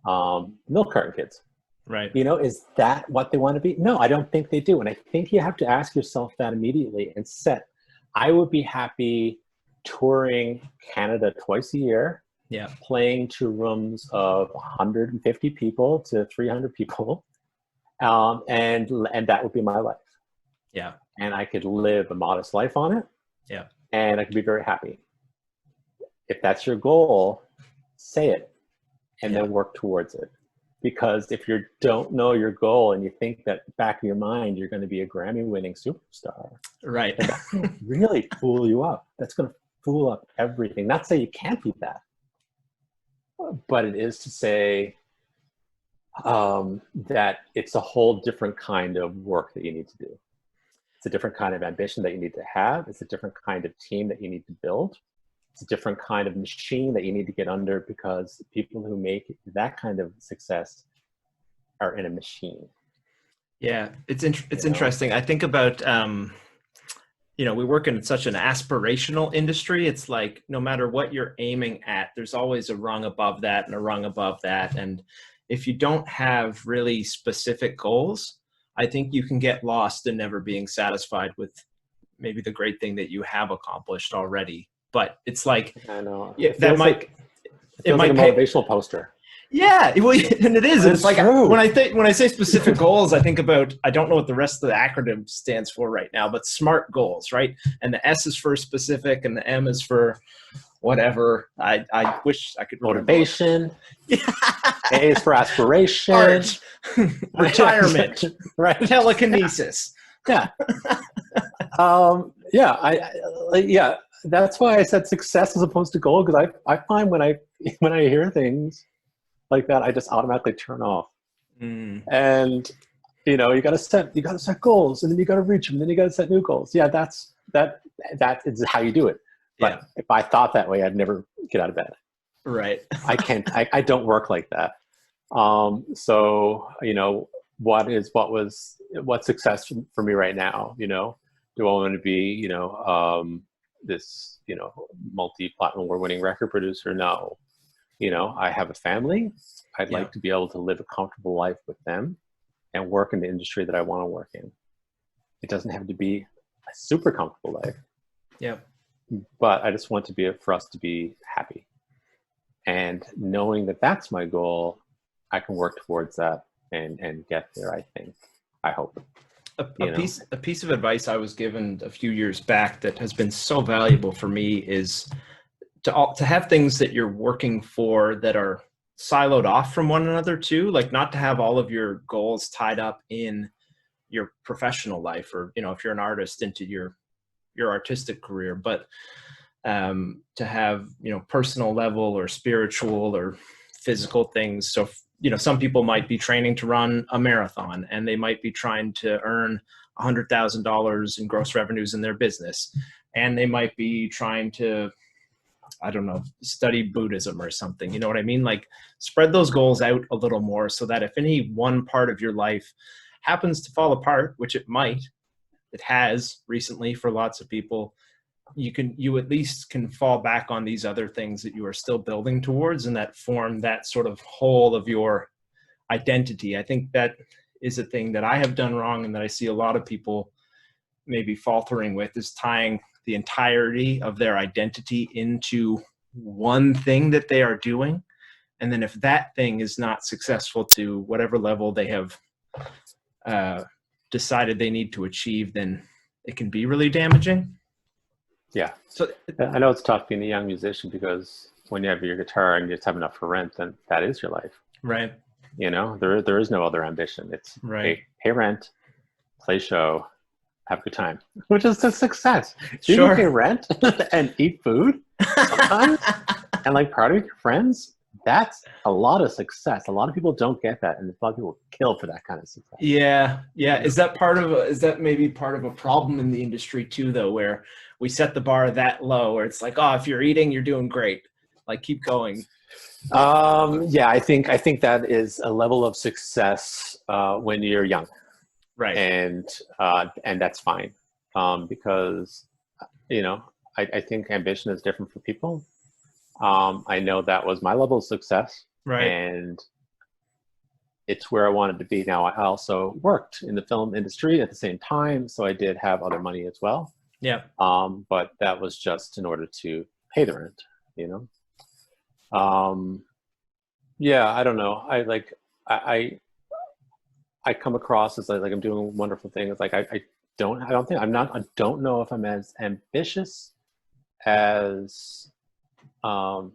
milk carton kids? Right. You know, is that what they want to be? No, I don't think they do. And I think you have to ask yourself that immediately and set. I would be happy touring Canada twice a year. Yeah. Playing to rooms of 150 people to 300 people. And that would be my life. Yeah. And I could live a modest life on it. Yeah. And I could be very happy. If that's your goal, say it. And then work towards it. Because if you don't know your goal and you think that back of your mind you're going to be a Grammy-winning superstar, right? That's going to really fool you up. That's going to fool up everything. Not to say you can't be that, but it is to say that it's a whole different kind of work that you need to do. It's a different kind of ambition that you need to have. It's a different kind of team that you need to build. It's a different kind of machine that you need to get under, because people who make that kind of success are in a machine. Yeah, it's interesting. I think about, you know, we work in such an aspirational industry. It's like no matter what you're aiming at, there's always a rung above that and a rung above that. And if you don't have really specific goals, I think you can get lost in never being satisfied with maybe the great thing that you have accomplished already. But it's like, I know. That might, it might like a motivational poster. Yeah, well, and it is. It's like when I say specific goals, I think about, I don't know what the rest of the acronym stands for right now, but SMART goals, right? And the S is for specific, and the M is for whatever. I wish I could. Motivation. A is for aspiration. Art. Retirement. Right. Telekinesis. Yeah. Yeah. That's why I said success as opposed to goal, because I find when I hear things like that, I just automatically turn off. And you know, you got to set goals, and then you got to reach them, and then you got to set new goals. Yeah, that is how you do it. But if I thought that way, I'd never get out of bed. Right. I can't. I don't work like that. So you know, what's success for me right now? You know, do I want to be, this, multi-platinum award-winning record producer? No. I have a family. I'd like to be able to live a comfortable life with them and work in the industry that I want to work in. It doesn't have to be a super comfortable life. Yeah. But I just want for us to be happy. And knowing that that's my goal, I can work towards that and get there, I hope. A piece of advice I was given a few years back that has been so valuable for me is to have things that you're working for that are siloed off from one another too, like not to have all of your goals tied up in your professional life, or if you're an artist, into your artistic career, but to have personal level or spiritual or physical things. So some people might be training to run a marathon, and they might be trying to earn $100,000 in gross revenues in their business, and they might be trying to, I don't know, study Buddhism or something. You know what I mean? Like, spread those goals out a little more, so that if any one part of your life happens to fall apart, which it might, it has recently for lots of people, you at least can fall back on these other things that you are still building towards, and that form that sort of whole of your identity. I think that is a thing that I have done wrong, and that I see a lot of people maybe faltering with, is tying the entirety of their identity into one thing that they are doing. And then if that thing is not successful to whatever level they have decided they need to achieve, then it can be really damaging. Yeah. So I know it's tough being a young musician, because when you have your guitar and you just have enough for rent, then that is your life. Right. There is no other ambition. It's pay rent, play show, have a good time, which is a success. So you can pay rent and eat food sometimes and like party with your friends. That's a lot of success. A lot of people don't get that, and a lot of people kill for that kind of success. Yeah. Is that maybe part of a problem in the industry too, though, where we set the bar that low, where it's like, oh, if you're eating, you're doing great. Like, keep going. Yeah, I think that is a level of success when you're young, right? And that's fine, because I think ambition is different for people. I know that was my level of success, right? And it's where I wanted to be. Now, I also worked in the film industry at the same time, so I did have other money as well. Yeah. But that was just in order to pay the rent, Yeah, I don't know. I come across as like I'm doing wonderful things. Like I don't know if I'm as ambitious as I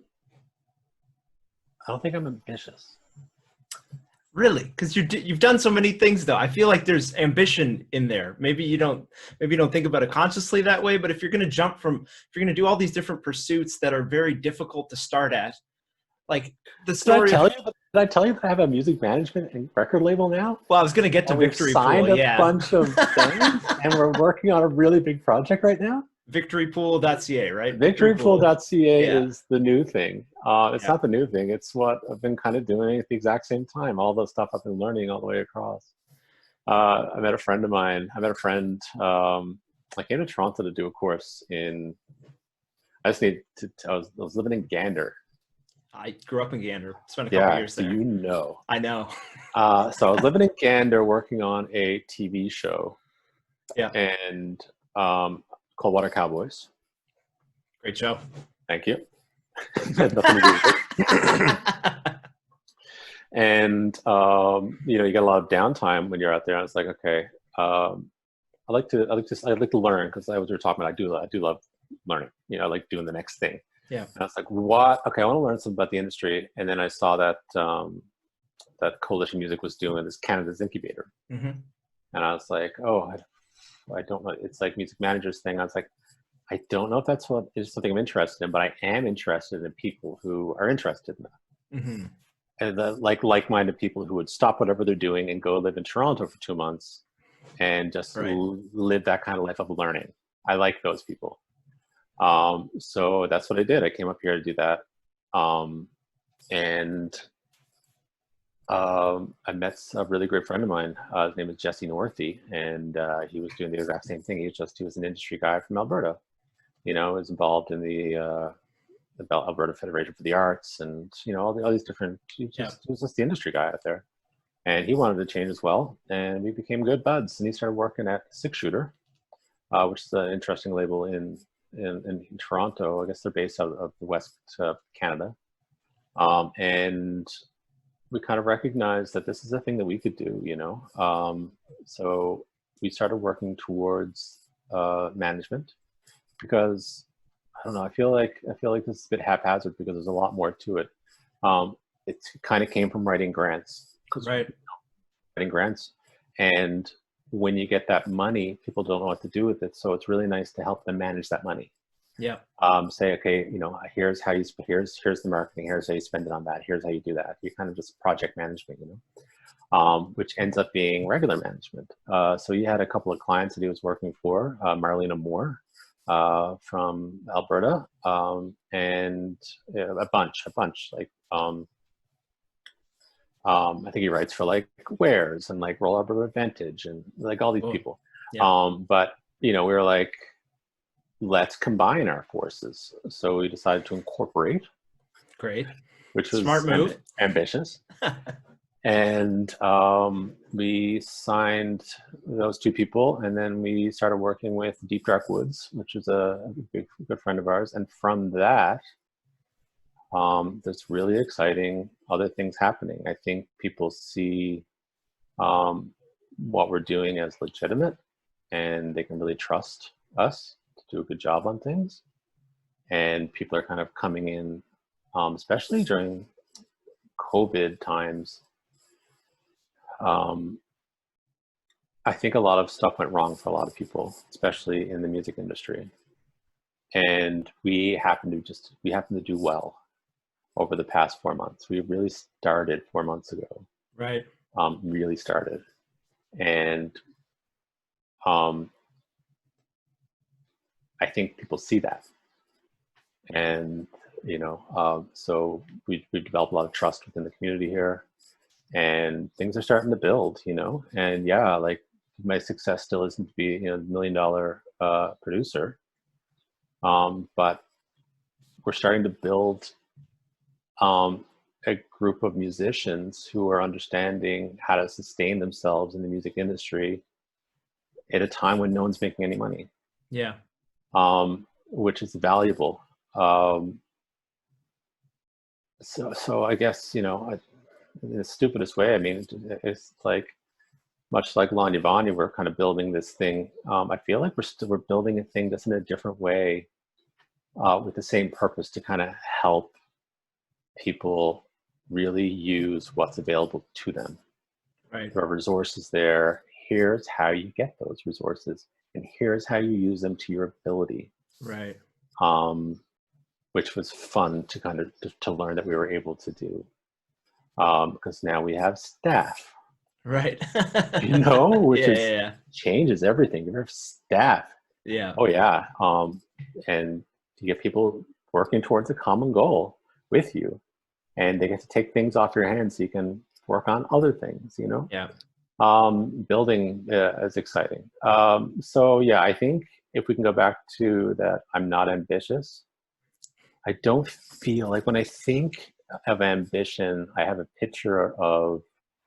don't think I'm ambitious. Really? Because you've done so many things, though. I feel like there's ambition in there. Maybe you don't think about it consciously that way. But if you're going to do all these different pursuits that are very difficult to start at, like the story. Did I tell you that I have a music management and record label now? Well, I was going to get to Victory Pool. We've signed a bunch of things, and we're working on a really big project right now. Victorypool.ca, right? Victorypool.ca is the new thing. It's not the new thing. It's what I've been kind of doing at the exact same time. All the stuff I've been learning all the way across. I met a friend of mine. I came to Toronto to do a course I was living in Gander. I grew up in Gander. Spent a couple years there. So I know. So I was living in Gander working on a TV show. Yeah. And Cold Water Cowboys. Great show. Thank you. Had nothing to do with it. And you get a lot of downtime when you're out there. I was like, okay, I like to learn, because we were talking about, I do love learning. I like doing the next thing. Yeah. And I was like, what? Okay, I want to learn something about the industry. And then I saw that that Coalition Music was doing this Canada's Incubator. Mm-hmm. And I was like, oh, I don't know. It's like music managers thing. I was like, I don't know if that's what is something I'm interested in, but I am interested in people who are interested in that. Mm-hmm. And like-minded people who would stop whatever they're doing and go live in Toronto for 2 months and just live that kind of life of learning. I like those people. So that's what I did. I came up here to do that. And I met a really great friend of mine. His name is Jesse Northey, and he was doing the exact same thing. He was an industry guy from Alberta. Was involved in the Alberta Federation for the Arts, and all these different. He was just the industry guy out there, and he wanted to change as well. And we became good buds. And he started working at Six Shooter, which is an interesting label in Toronto. I guess they're based out of the West Canada, and we kind of recognized that this is a thing that we could do, so we started working towards management, because I don't know, I feel like this is a bit haphazard because there's a lot more to it. It kind of came from writing grants, right? Writing grants, and when you get that money, people don't know what to do with it. So it's really nice to help them manage that money. Yeah. Say, okay, here's how here's the marketing, here's how you spend it on that, here's how you do that. You kind of just project management, which ends up being regular management. So he had a couple of clients that he was working for, Marlaena Moore from Alberta, and a bunch, like, I think he writes for like Wares and like Roll Alberta Vintage and like all these people. Yeah. But we were like, let's combine our forces. So we decided to incorporate. Great. Which was smart move. Ambitious. And we signed those two people, and then we started working with Deep Dark Woods, which is a good friend of ours. And from that, there's really exciting other things happening. I think people see what we're doing as legitimate, and they can really trust us to do a good job on things. And people are kind of coming in, especially during COVID times. I think a lot of stuff went wrong for a lot of people, especially in the music industry. And we happened to do well over the past 4 months. We really started 4 months ago. Right. Really started. And I think people see that. And, so we developed a lot of trust within the community here, and things are starting to build, and yeah, like my success still isn't to be, $1 million producer. But we're starting to build a group of musicians who are understanding how to sustain themselves in the music industry at a time when no one's making any money. Yeah. Which is valuable. So I guess, in the stupidest way, I mean, it's like, much like Lawnya Vawnya, we're kind of building this thing. I feel like we're building a thing that's in a different way, with the same purpose, to kind of help people really use what's available to them. Right. There are resources there. Here's how you get those resources, and here's how you use them to your ability. Right. Which was fun to kind of to learn that we were able to do, because now we have staff. Right. Which changes everything. You have staff. Yeah. Oh yeah. And you get people working towards a common goal with you, and they get to take things off your hands so you can work on other things, Yeah. Building is exciting. So yeah, I think if we can go back to that, I'm not ambitious. I don't feel like, when I think of ambition, I have a picture of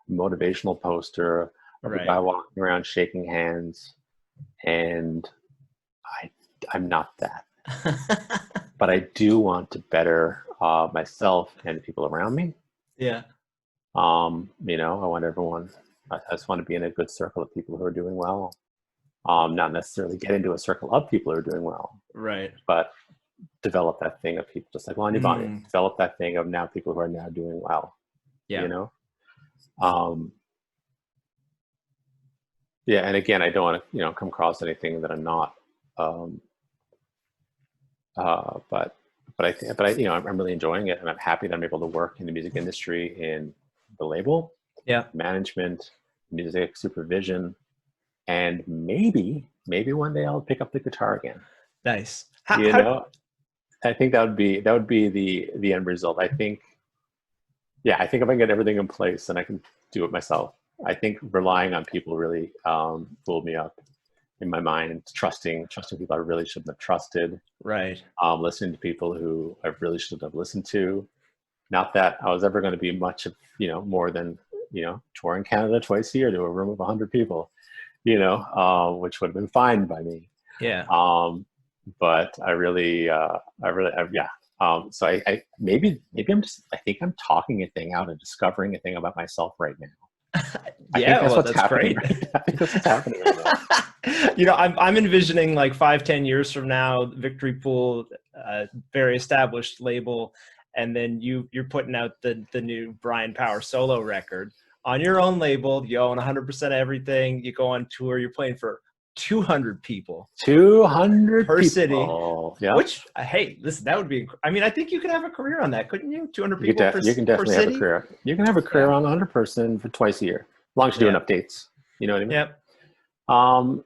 a motivational poster of a guy walking around shaking hands, and I'm not that. But I do want to better myself and the people around me. Yeah. I want everyone, I just want to be in a good circle of people who are doing well. Not necessarily get into a circle of people who are doing well. Right. But develop that thing of people, just like Lawnya Vawnya, develop that thing of now people who are now doing well. Yeah. Yeah, and again, I don't want to, come across anything that I'm not. But I'm really enjoying it, and I'm happy that I'm able to work in the music industry, in the label, management, music supervision, and maybe one day I'll pick up the guitar again. Nice. I think that would be the end result. I think Yeah, I think if I can get everything in place, then I can do it myself. I think relying on people really fooled me up in my mind. Trusting people I really shouldn't have trusted. Right. Listening to people who I really shouldn't have listened to. Not that I was ever going to be much of, more than, touring Canada twice a year to a room of 100 people, which would have been fine by me. Yeah. But I really, yeah. So I maybe I think I'm talking a thing out and discovering a thing about myself right now. Yeah, that's great. I think that's what's happening right now. I'm envisioning like 5-10 years from now, Victory Pool, very established label, and then you're putting out the new Bryan Power solo record on your own label. You own 100% of everything. You go on tour. You're playing for 200 people. 200 per people. City. Yeah. Which, hey, listen, that would be. I mean, I think you could have a career on that, couldn't you? 200 people. You can definitely have a career. You can have a career on 100 person for twice a year, as long as you're doing updates. You know what I mean?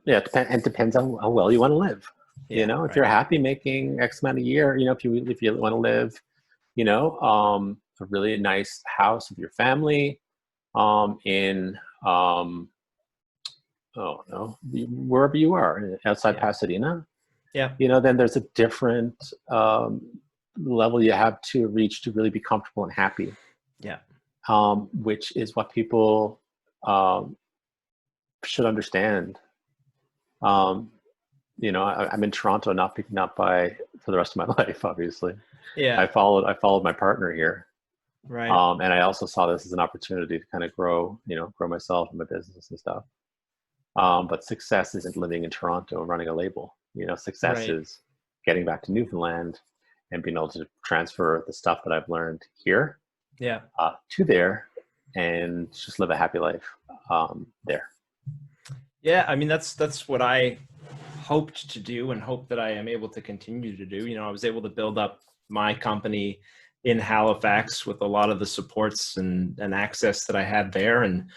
Yep. It depends on how well you want to live. If you're happy making X amount a year, if you want to live, a really nice house with your family, in wherever you are outside Pasadena. Yeah. Then there's a different level you have to reach to really be comfortable and happy. Yeah. Which is what people should understand. I'm in Toronto, not picking up for the rest of my life, obviously. Yeah. I followed my partner here. Right. And I also saw this as an opportunity to kind of grow myself and my business and stuff. But success isn't living in Toronto and running a label. Success is getting back to Newfoundland and being able to transfer the stuff that I've learned here to there and just live a happy life there. Yeah, I mean, that's what I hoped to do and hope that I am able to continue to do. I was able to build up my company in Halifax with a lot of the supports and access that I had there, and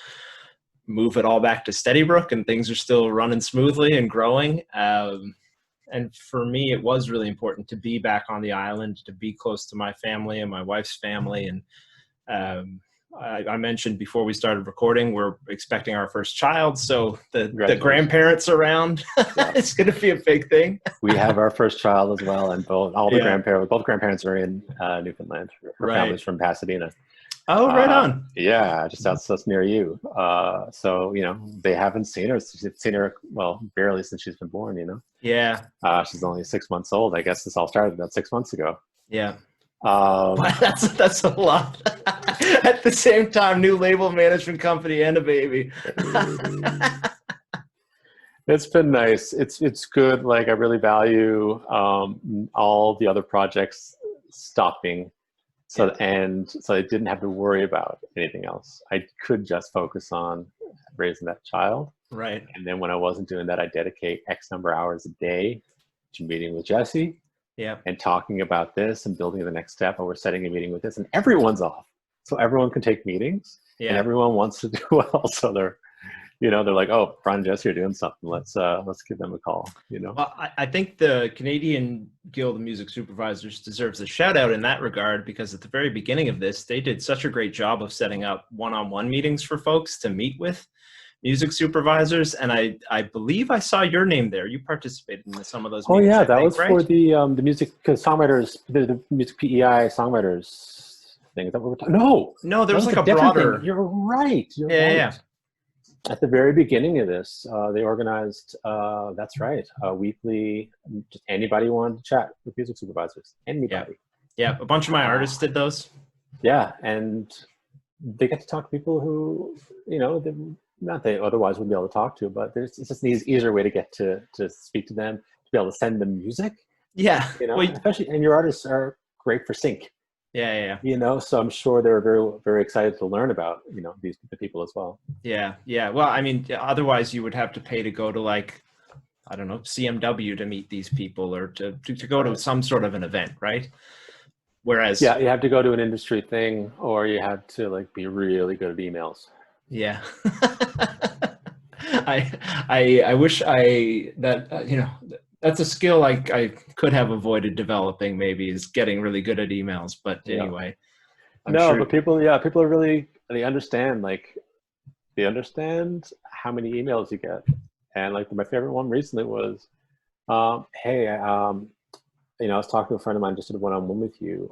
move it all back to Steadybrook, and things are still running smoothly and growing. And for me, it was really important to be back on the island, to be close to my family and my wife's family. And I mentioned before we started recording, we're expecting our first child. So the grandparents around, it's going to be a big thing. We have our first child as well. And both grandparents are in Newfoundland. Her family's from Pasadena. Oh, right on. Yeah, just outside near you. So, they haven't seen her. They've seen her, barely since she's been born, Yeah. She's only 6 months old. I guess this all started about 6 months ago. Yeah. That's a lot. At the same time, new label, management company, and a baby. It's been nice. It's good. Like, I really value all the other projects stopping. So I didn't have to worry about anything else. I could just focus on raising that child. Right. And then when I wasn't doing that, I dedicate X number of hours a day to meeting with Jesse. Yeah. And talking about this and building the next step. Or we're setting a meeting with this, and everyone's off. So everyone can take meetings. Yeah. And everyone wants to do well. So they're like, oh, Bryan and Jesse are doing something. Let's give them a call. Well, I think the Canadian Guild of Music Supervisors deserves a shout out in that regard, because at the very beginning of this, they did such a great job of setting up one-on-one meetings for folks to meet with music supervisors. And I believe I saw your name there. You participated in some of those meetings. Oh yeah, that was for the music songwriters, the music PEI songwriters thing. Is that what we're talking? No, there was like a broader thing. You're right. Yeah. At the very beginning of this, they organized, that's right, a weekly, just anybody wanted to chat with music supervisors. Anybody. Yeah, a bunch of my artists did those. Yeah, and they get to talk to people who, they otherwise wouldn't be able to talk to, but it's just an easier way to get to speak to them, to be able to send them music. Yeah. Especially, and your artists are great for sync. Yeah. So I'm sure they're very, very excited to learn about, the people as well. Yeah. Well, I mean, otherwise you would have to pay to go to CMW to meet these people, or to go to some sort of an event, right? Whereas, you have to go to an industry thing, or you have to be really good at emails. Yeah. I wish that's a skill I could have avoided developing, maybe, is getting really good at emails. But anyway. But people are really, they understand how many emails you get. And like my favorite one recently was, hey, I was talking to a friend of mine, just did a one-on-one with you.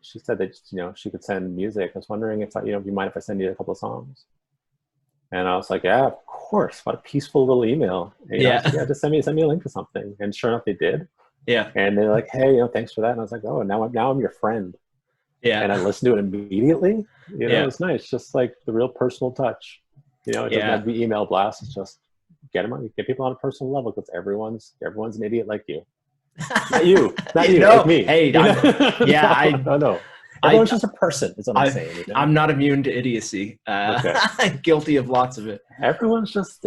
She said that, she could send music. I was wondering if, if you mind if I send you a couple of songs? And I was like, yeah, of course. What a peaceful little email. And, just send me a link to something. And sure enough, they did. Yeah. And they're like, hey, thanks for that. And I was like, oh, now I'm your friend. Yeah. And I listened to it immediately. It's nice. Just like the real personal touch. It doesn't have to be email blasts. It's just get people on a personal level, because everyone's an idiot like you. Not you, like me. Hey, no. Everyone's just a person, is what I'm saying. I'm not immune to idiocy. Guilty of lots of it. Everyone's just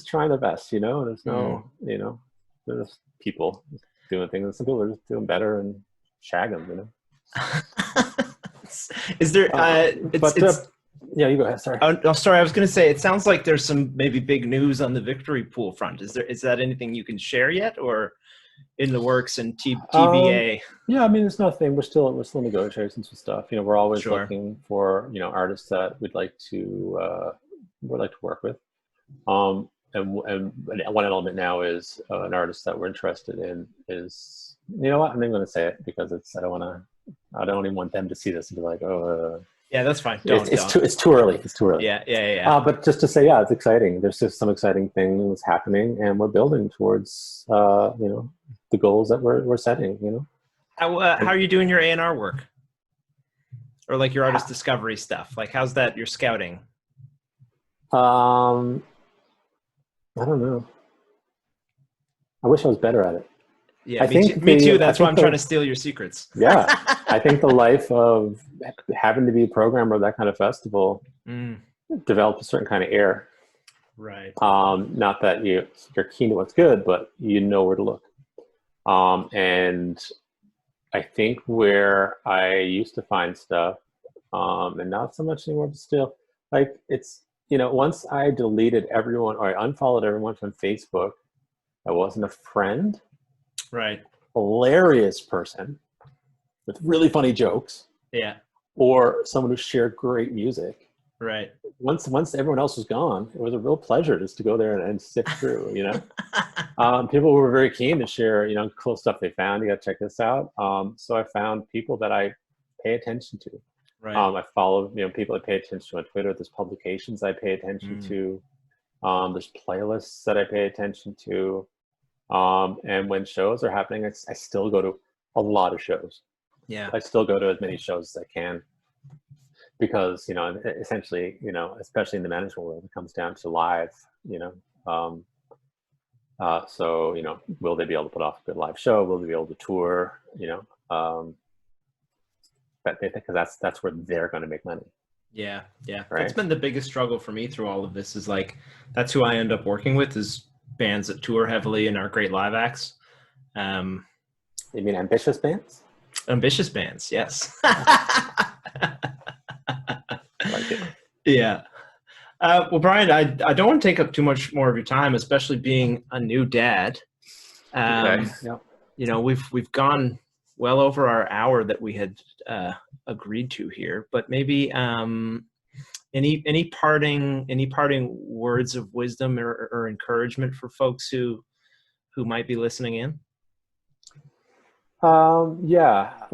trying their best, There's no, there's people doing things. Some people are just doing better and shag them, Is there, yeah, you go ahead. Sorry. Oh, sorry. I was going to say, it sounds like there's some maybe big news on the victory pool front. Is that anything you can share yet, or in the works and TBA? Yeah, I mean, it's nothing. We're still negotiating some stuff. We're always looking for artists that we'd like to work with. And one element now is an artist that we're interested in is, what, I'm not going to say it because I don't even want them to see this and be like, oh. Yeah, that's fine. It's too early. It's too early. Yeah. But just to say, it's exciting. There's just some exciting things happening, and we're building towards, the goals that we're setting. How are you doing your A&R work, or like your artist discovery stuff? Like, how's that? Your scouting? I don't know. I wish I was better at it. Yeah, me too. That's why I'm trying to steal your secrets. Yeah, I think the life of having to be a programmer of that kind of festival developed a certain kind of air. Right. Not that you're keen to what's good, but you know where to look. And I think where I used to find stuff, and not so much anymore, but still, like it's, once I deleted everyone, or I unfollowed everyone from Facebook that wasn't a friend. Right. Hilarious person with really funny jokes. Yeah. Or someone who shared great music. Right. Once everyone else was gone, it was a real pleasure just to go there and sift through, People were very keen to share, cool stuff they found. You got to check this out. So I found people that I pay attention to. Right. I follow, people I pay attention to on Twitter. There's publications I pay attention to. There's playlists that I pay attention to. And when shows are happening, I still go to a lot of shows. Yeah. I still go to as many shows as I can, because, essentially, especially in the management world, it comes down to live, so, will they be able to put off a good live show? Will they be able to tour? But because that's where they're going to make money. Yeah. Right? That's been the biggest struggle for me through all of this, is like, that's who I end up working with, is bands that tour heavily and are great live acts. You mean ambitious bands? Ambitious bands, yes. I like it. Yeah. Well, Bryan, I don't want to take up too much more of your time, especially being a new dad. Okay. Yep. We've gone well over our hour that we had agreed to here, but maybe any parting words of wisdom or encouragement for folks who might be listening in? Yeah. I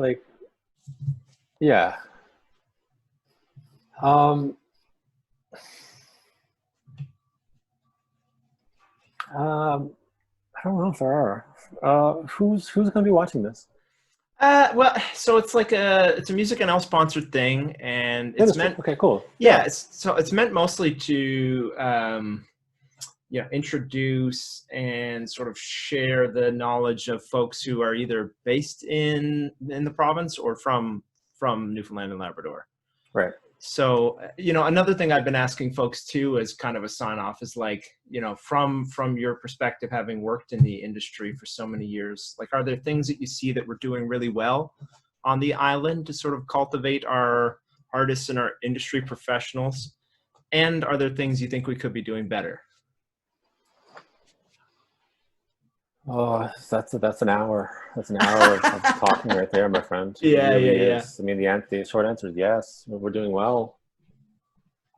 don't know if there are. Who's going to be watching this? Well, so it's like it's a Music NL sponsored thing, and it's meant. Okay, cool. Yeah, it's meant mostly to introduce and sort of share the knowledge of folks who are either based in the province or from Newfoundland and Labrador. Right. So, another thing I've been asking folks too, as kind of a sign off, is like, from your perspective, having worked in the industry for so many years, like, are there things that you see that we're doing really well on the island to sort of cultivate our artists and our industry professionals? And are there things you think we could be doing better? Oh, that's an hour. That's an hour of talking right there, my friend. Yeah, it really yeah. is. I mean, the short answer is yes. We're doing well.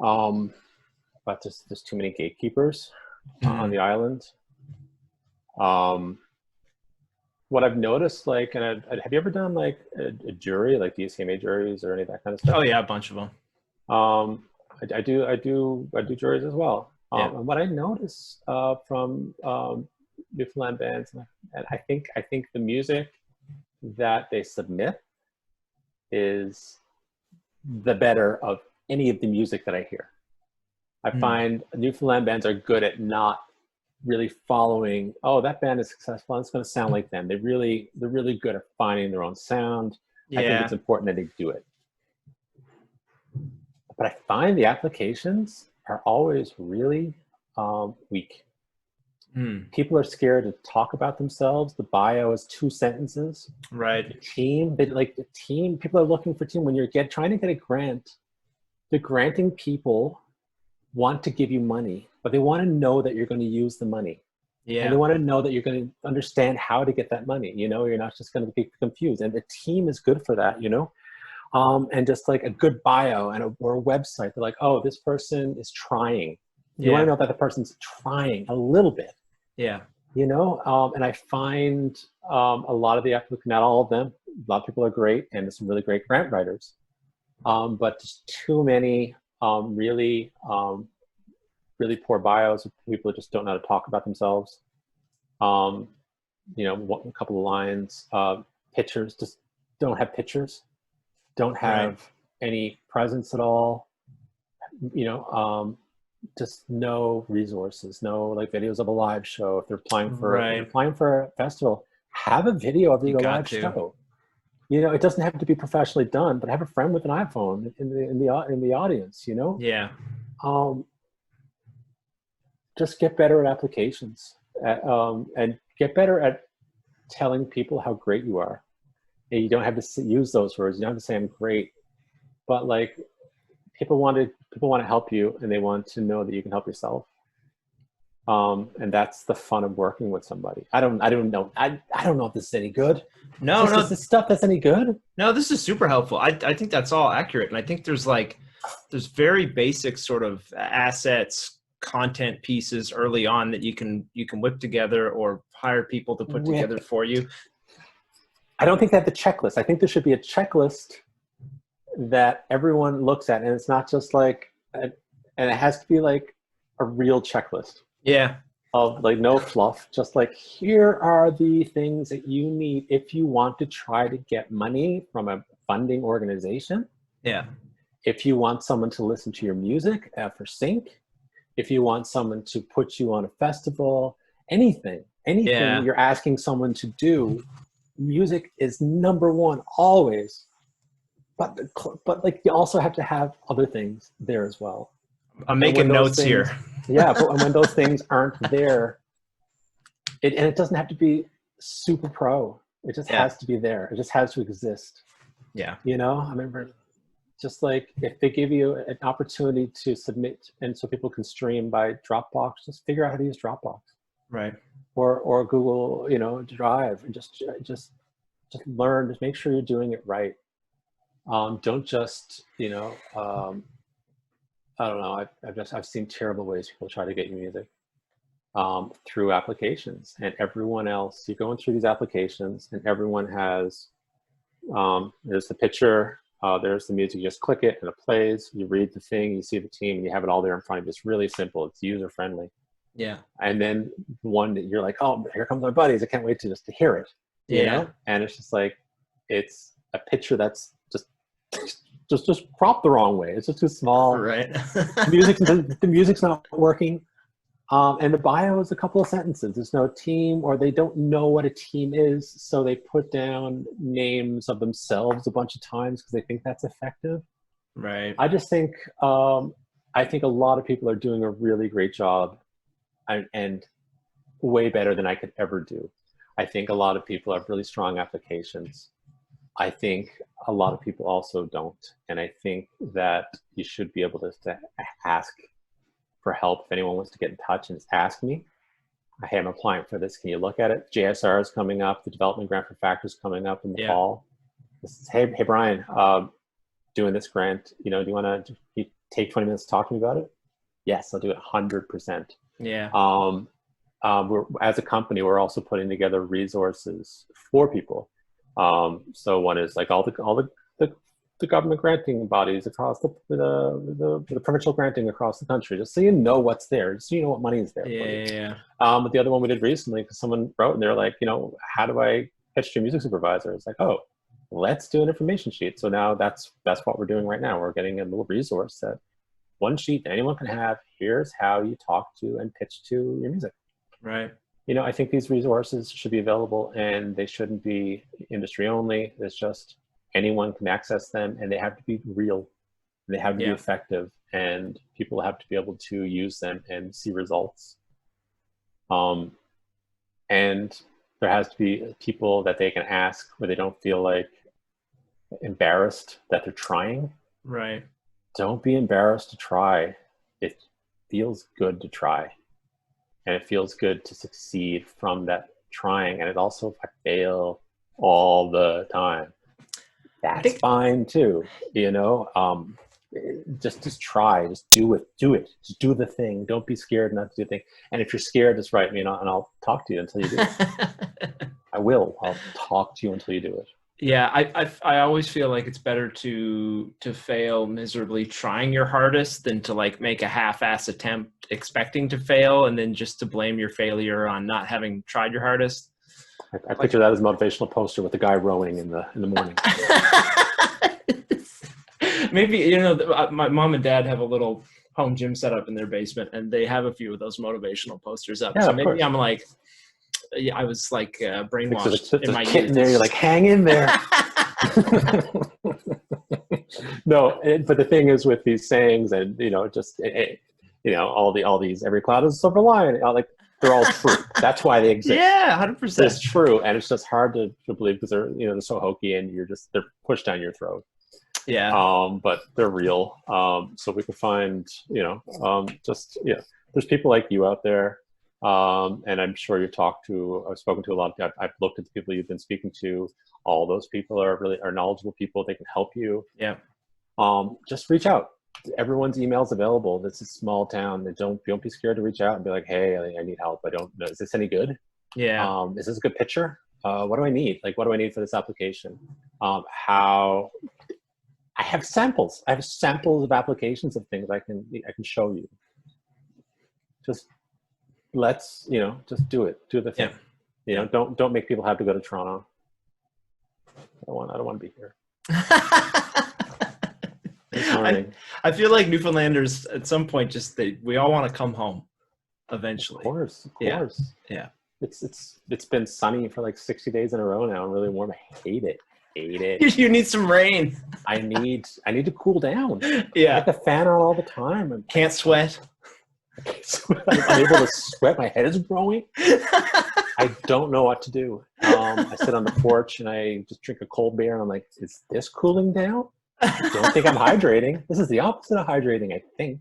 But there's too many gatekeepers on the island. What I've noticed, like, and have you ever done like a jury, like the ECMA juries or any of that kind of stuff? Oh yeah, a bunch of them. I do juries as well. And what I notice from Newfoundland bands, and I think the music that they submit is the better of any of the music that I hear. I find Newfoundland bands are good at not really following, oh, that band is successful, it's going to sound like them. They're really good at finding their own sound. I think it's important that they do it. But I find the applications are always really weak. People are scared to talk about themselves. The bio is 2 sentences. Right. The team, people are looking for team. When you're trying to get a grant, the granting people want to give you money, but they want to know that you're going to use the money. Yeah. And they want to know that you're going to understand how to get that money. You know, you're not just going to be confused. And the team is good for that, you know? And just like a good bio or a website, they're like, oh, this person is trying. You want to know that the person's trying a little bit. Yeah. You know, and I find a lot of the applicants, not all of them, a lot of people are great and there's some really great grant writers, but just too many really poor bios of people who just don't know how to talk about themselves. You know, a couple of lines, pictures, just don't have pictures, don't have any presence at all. You know, just no resources, no like videos of a live show. If they're applying for a festival, have a video of your live show. You know, it doesn't have to be professionally done, but have a friend with an iPhone in the audience. You know. Yeah. Just get better at applications, and get better at telling people how great you are. And you don't have to use those words. You don't have to say I'm great, but like people want to help you, and they want to know that you can help yourself. And that's the fun of working with somebody. I don't know if this is any good. Is this stuff that's any good? No, this is super helpful. I think that's all accurate. And I think there's very basic sort of assets, content pieces early on that you can whip together or hire people to put together for you. I don't think they have the checklist. I think there should be a checklist that everyone looks at, and it's not just like, and it has to be like a real checklist. Yeah. Of like no fluff, just like here are the things that you need if you want to try to get money from a funding organization. Yeah. If you want someone to listen to your music for sync, if you want someone to put you on a festival, anything you're asking someone to do, music is number one always. But like you also have to have other things there as well. I'm making notes here. Yeah, but when those things aren't there, it doesn't have to be super pro. It just has to be there. It just has to exist. Yeah. You know, I remember just like if they give you an opportunity to submit and so people can stream by Dropbox, just figure out how to use Dropbox. Right. Or Google, you know, Drive, and just learn, just make sure you're doing it right. Don't just, you know, I don't know. I've seen terrible ways people try to get you music through applications, and everyone else. You're going through these applications, and everyone has. There's the picture. There's the music. You just click it, and it plays. You read the thing. You see the team, and you have it all there in front of you. It's really simple. It's user friendly. Yeah. And then one that you're like, oh, here comes my buddies. I can't wait to hear it. You know? And it's just like, it's a picture that's just cropped the wrong way. It's just too small. Right. The music's not working. And the bio is a couple of sentences. There's no team, or they don't know what a team is. So they put down names of themselves a bunch of times because they think that's effective. Right. I just think, I think a lot of people are doing a really great job and way better than I could ever do. I think a lot of people have really strong applications. I think a lot of people also don't. And I think that you should be able to ask for help. If anyone wants to get in touch and just ask me, hey, I'm applying for this. Can you look at it? JSR is coming up. The development grant for Factor is coming up in the fall. This is, hey, Bryan, doing this grant. You know, do you want to take 20 minutes to talk to me about it? Yes, I'll do it 100%. Yeah. As a company, we're also putting together resources for people. So one is like all the government granting bodies across the provincial granting across the country, just so you know what's there, just so you know what money is there for you. Yeah. But the other one we did recently, because someone wrote and they're like, you know, how do I pitch to a music supervisor? It's like, oh, let's do an information sheet. So now that's what we're doing right now. We're getting a little resource that one sheet that anyone can have. Here's how you talk to and pitch to your music. Right. You know, I think these resources should be available, and they shouldn't be industry only. It's just anyone can access them, and they have to be real. They have to be effective, and people have to be able to use them and see results. And there has to be people that they can ask where they don't feel like embarrassed that they're trying. Right. Don't be embarrassed to try. It feels good to try. And it feels good to succeed from that trying. And it also, if I fail all the time, that's fine too. You know, just try, just do it, just do the thing. Don't be scared not to do the thing. And if you're scared, just write me and I'll talk to you until you do it. I'll talk to you until you do it. Yeah, I always feel like it's better to fail miserably trying your hardest than to like make a half-ass attempt expecting to fail and then just to blame your failure on not having tried your hardest. I picture that as a motivational poster with the guy rowing in the morning. Maybe, you know, my mom and dad have a little home gym set up in their basement, and they have a few of those motivational posters up. Yeah, so maybe I'm like, I was like brainwashed in my youth. In there, you're like, hang in there. No, but the thing is with these sayings, and you know, just you know, all these every cloud is a silver lining, like they're all true. That's why they exist. Yeah, 100%. It's true, and it's just hard to believe because they're so hokey, and they're pushed down your throat. Yeah. But they're real. So we can find, there's people like you out there. And I'm sure I've spoken to a lot of, I've looked at the people you've been speaking to. All those people are knowledgeable people. They can help you. Yeah. Just reach out. Everyone's email's available. This is a small town. Don't be scared to reach out and be like, hey, I need help. I don't know. Is this any good? Yeah. Is this a good picture? What do I need? Like, what do I need for this application? I have samples. I have samples of applications of things I can show you. Just just do it. Do the thing. Yeah. You know, don't make people have to go to Toronto. I don't want to be here. I feel like Newfoundlanders at some point we all want to come home eventually. Of course. Yeah. It's been sunny for like 60 days in a row now and really warm. I hate it. You need some rain. I need to cool down. Yeah. I get the fan on all the time. Can't sweat. I'm unable to sweat. My head is growing. I don't know what to do. I sit on the porch and I just drink a cold beer and I'm like, is this cooling down? I don't think I'm hydrating. This is the opposite of hydrating, I think.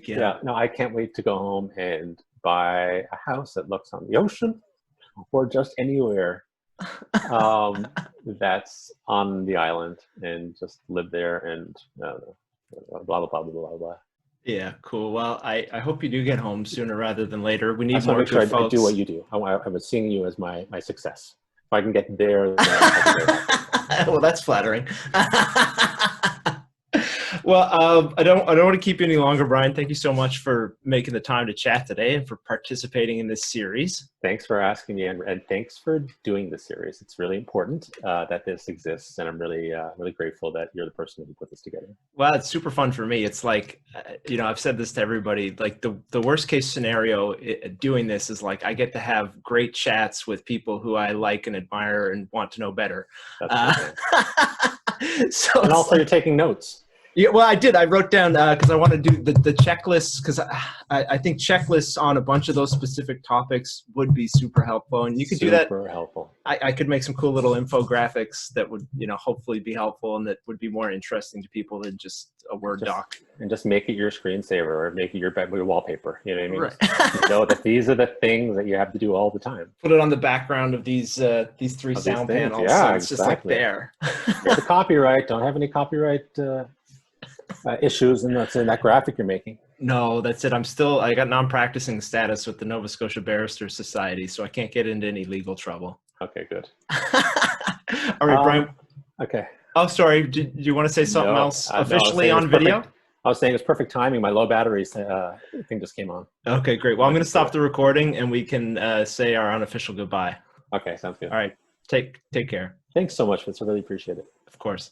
Yeah. No, I can't wait to go home and buy a house that looks on the ocean or just anywhere that's on the island and just live there and blah, blah, blah, blah, blah, blah. Yeah, cool. Well, I hope you do get home sooner rather than later. We need more good folks. I do what you do. I was seeing you as my success. If I can get there, then I'll be very happy. Well, that's flattering. Well, I don't want to keep you any longer, Bryan. Thank you so much for making the time to chat today and for participating in this series. Thanks for asking me, and thanks for doing this series. It's really important that this exists, and I'm really grateful that you're the person who put this together. Well, it's super fun for me. It's like, I've said this to everybody, like the worst case scenario doing this is like I get to have great chats with people who I like and admire and want to know better. That's and also you're taking notes. Yeah, well, I did. I wrote down because I want to do the checklists, because I think checklists on a bunch of those specific topics would be super helpful, and you could do that. Super helpful. I could make some cool little infographics that would, hopefully be helpful and that would be more interesting to people than just a Word doc. And just make it your screensaver or make it your wallpaper. You know what I mean? Right. That these are the things that you have to do all the time. Put it on the background of these three sound panels. Yeah, so it's just like there. The copyright. Don't have any copyright issues in that graphic you're making. No, that's it. I got non-practicing status with the Nova Scotia Barristers Society, so I can't get into any legal trouble. Okay, good. All right, Brian. Okay. Oh, sorry. Do you want to say something else officially on video? I was saying it's perfect timing. My low battery thing just came on. Okay, great. Well, I'm going to stop the recording and we can say our unofficial goodbye. Okay, sounds good. All right. Take care. Thanks so much, Vince. I really appreciate it. Of course.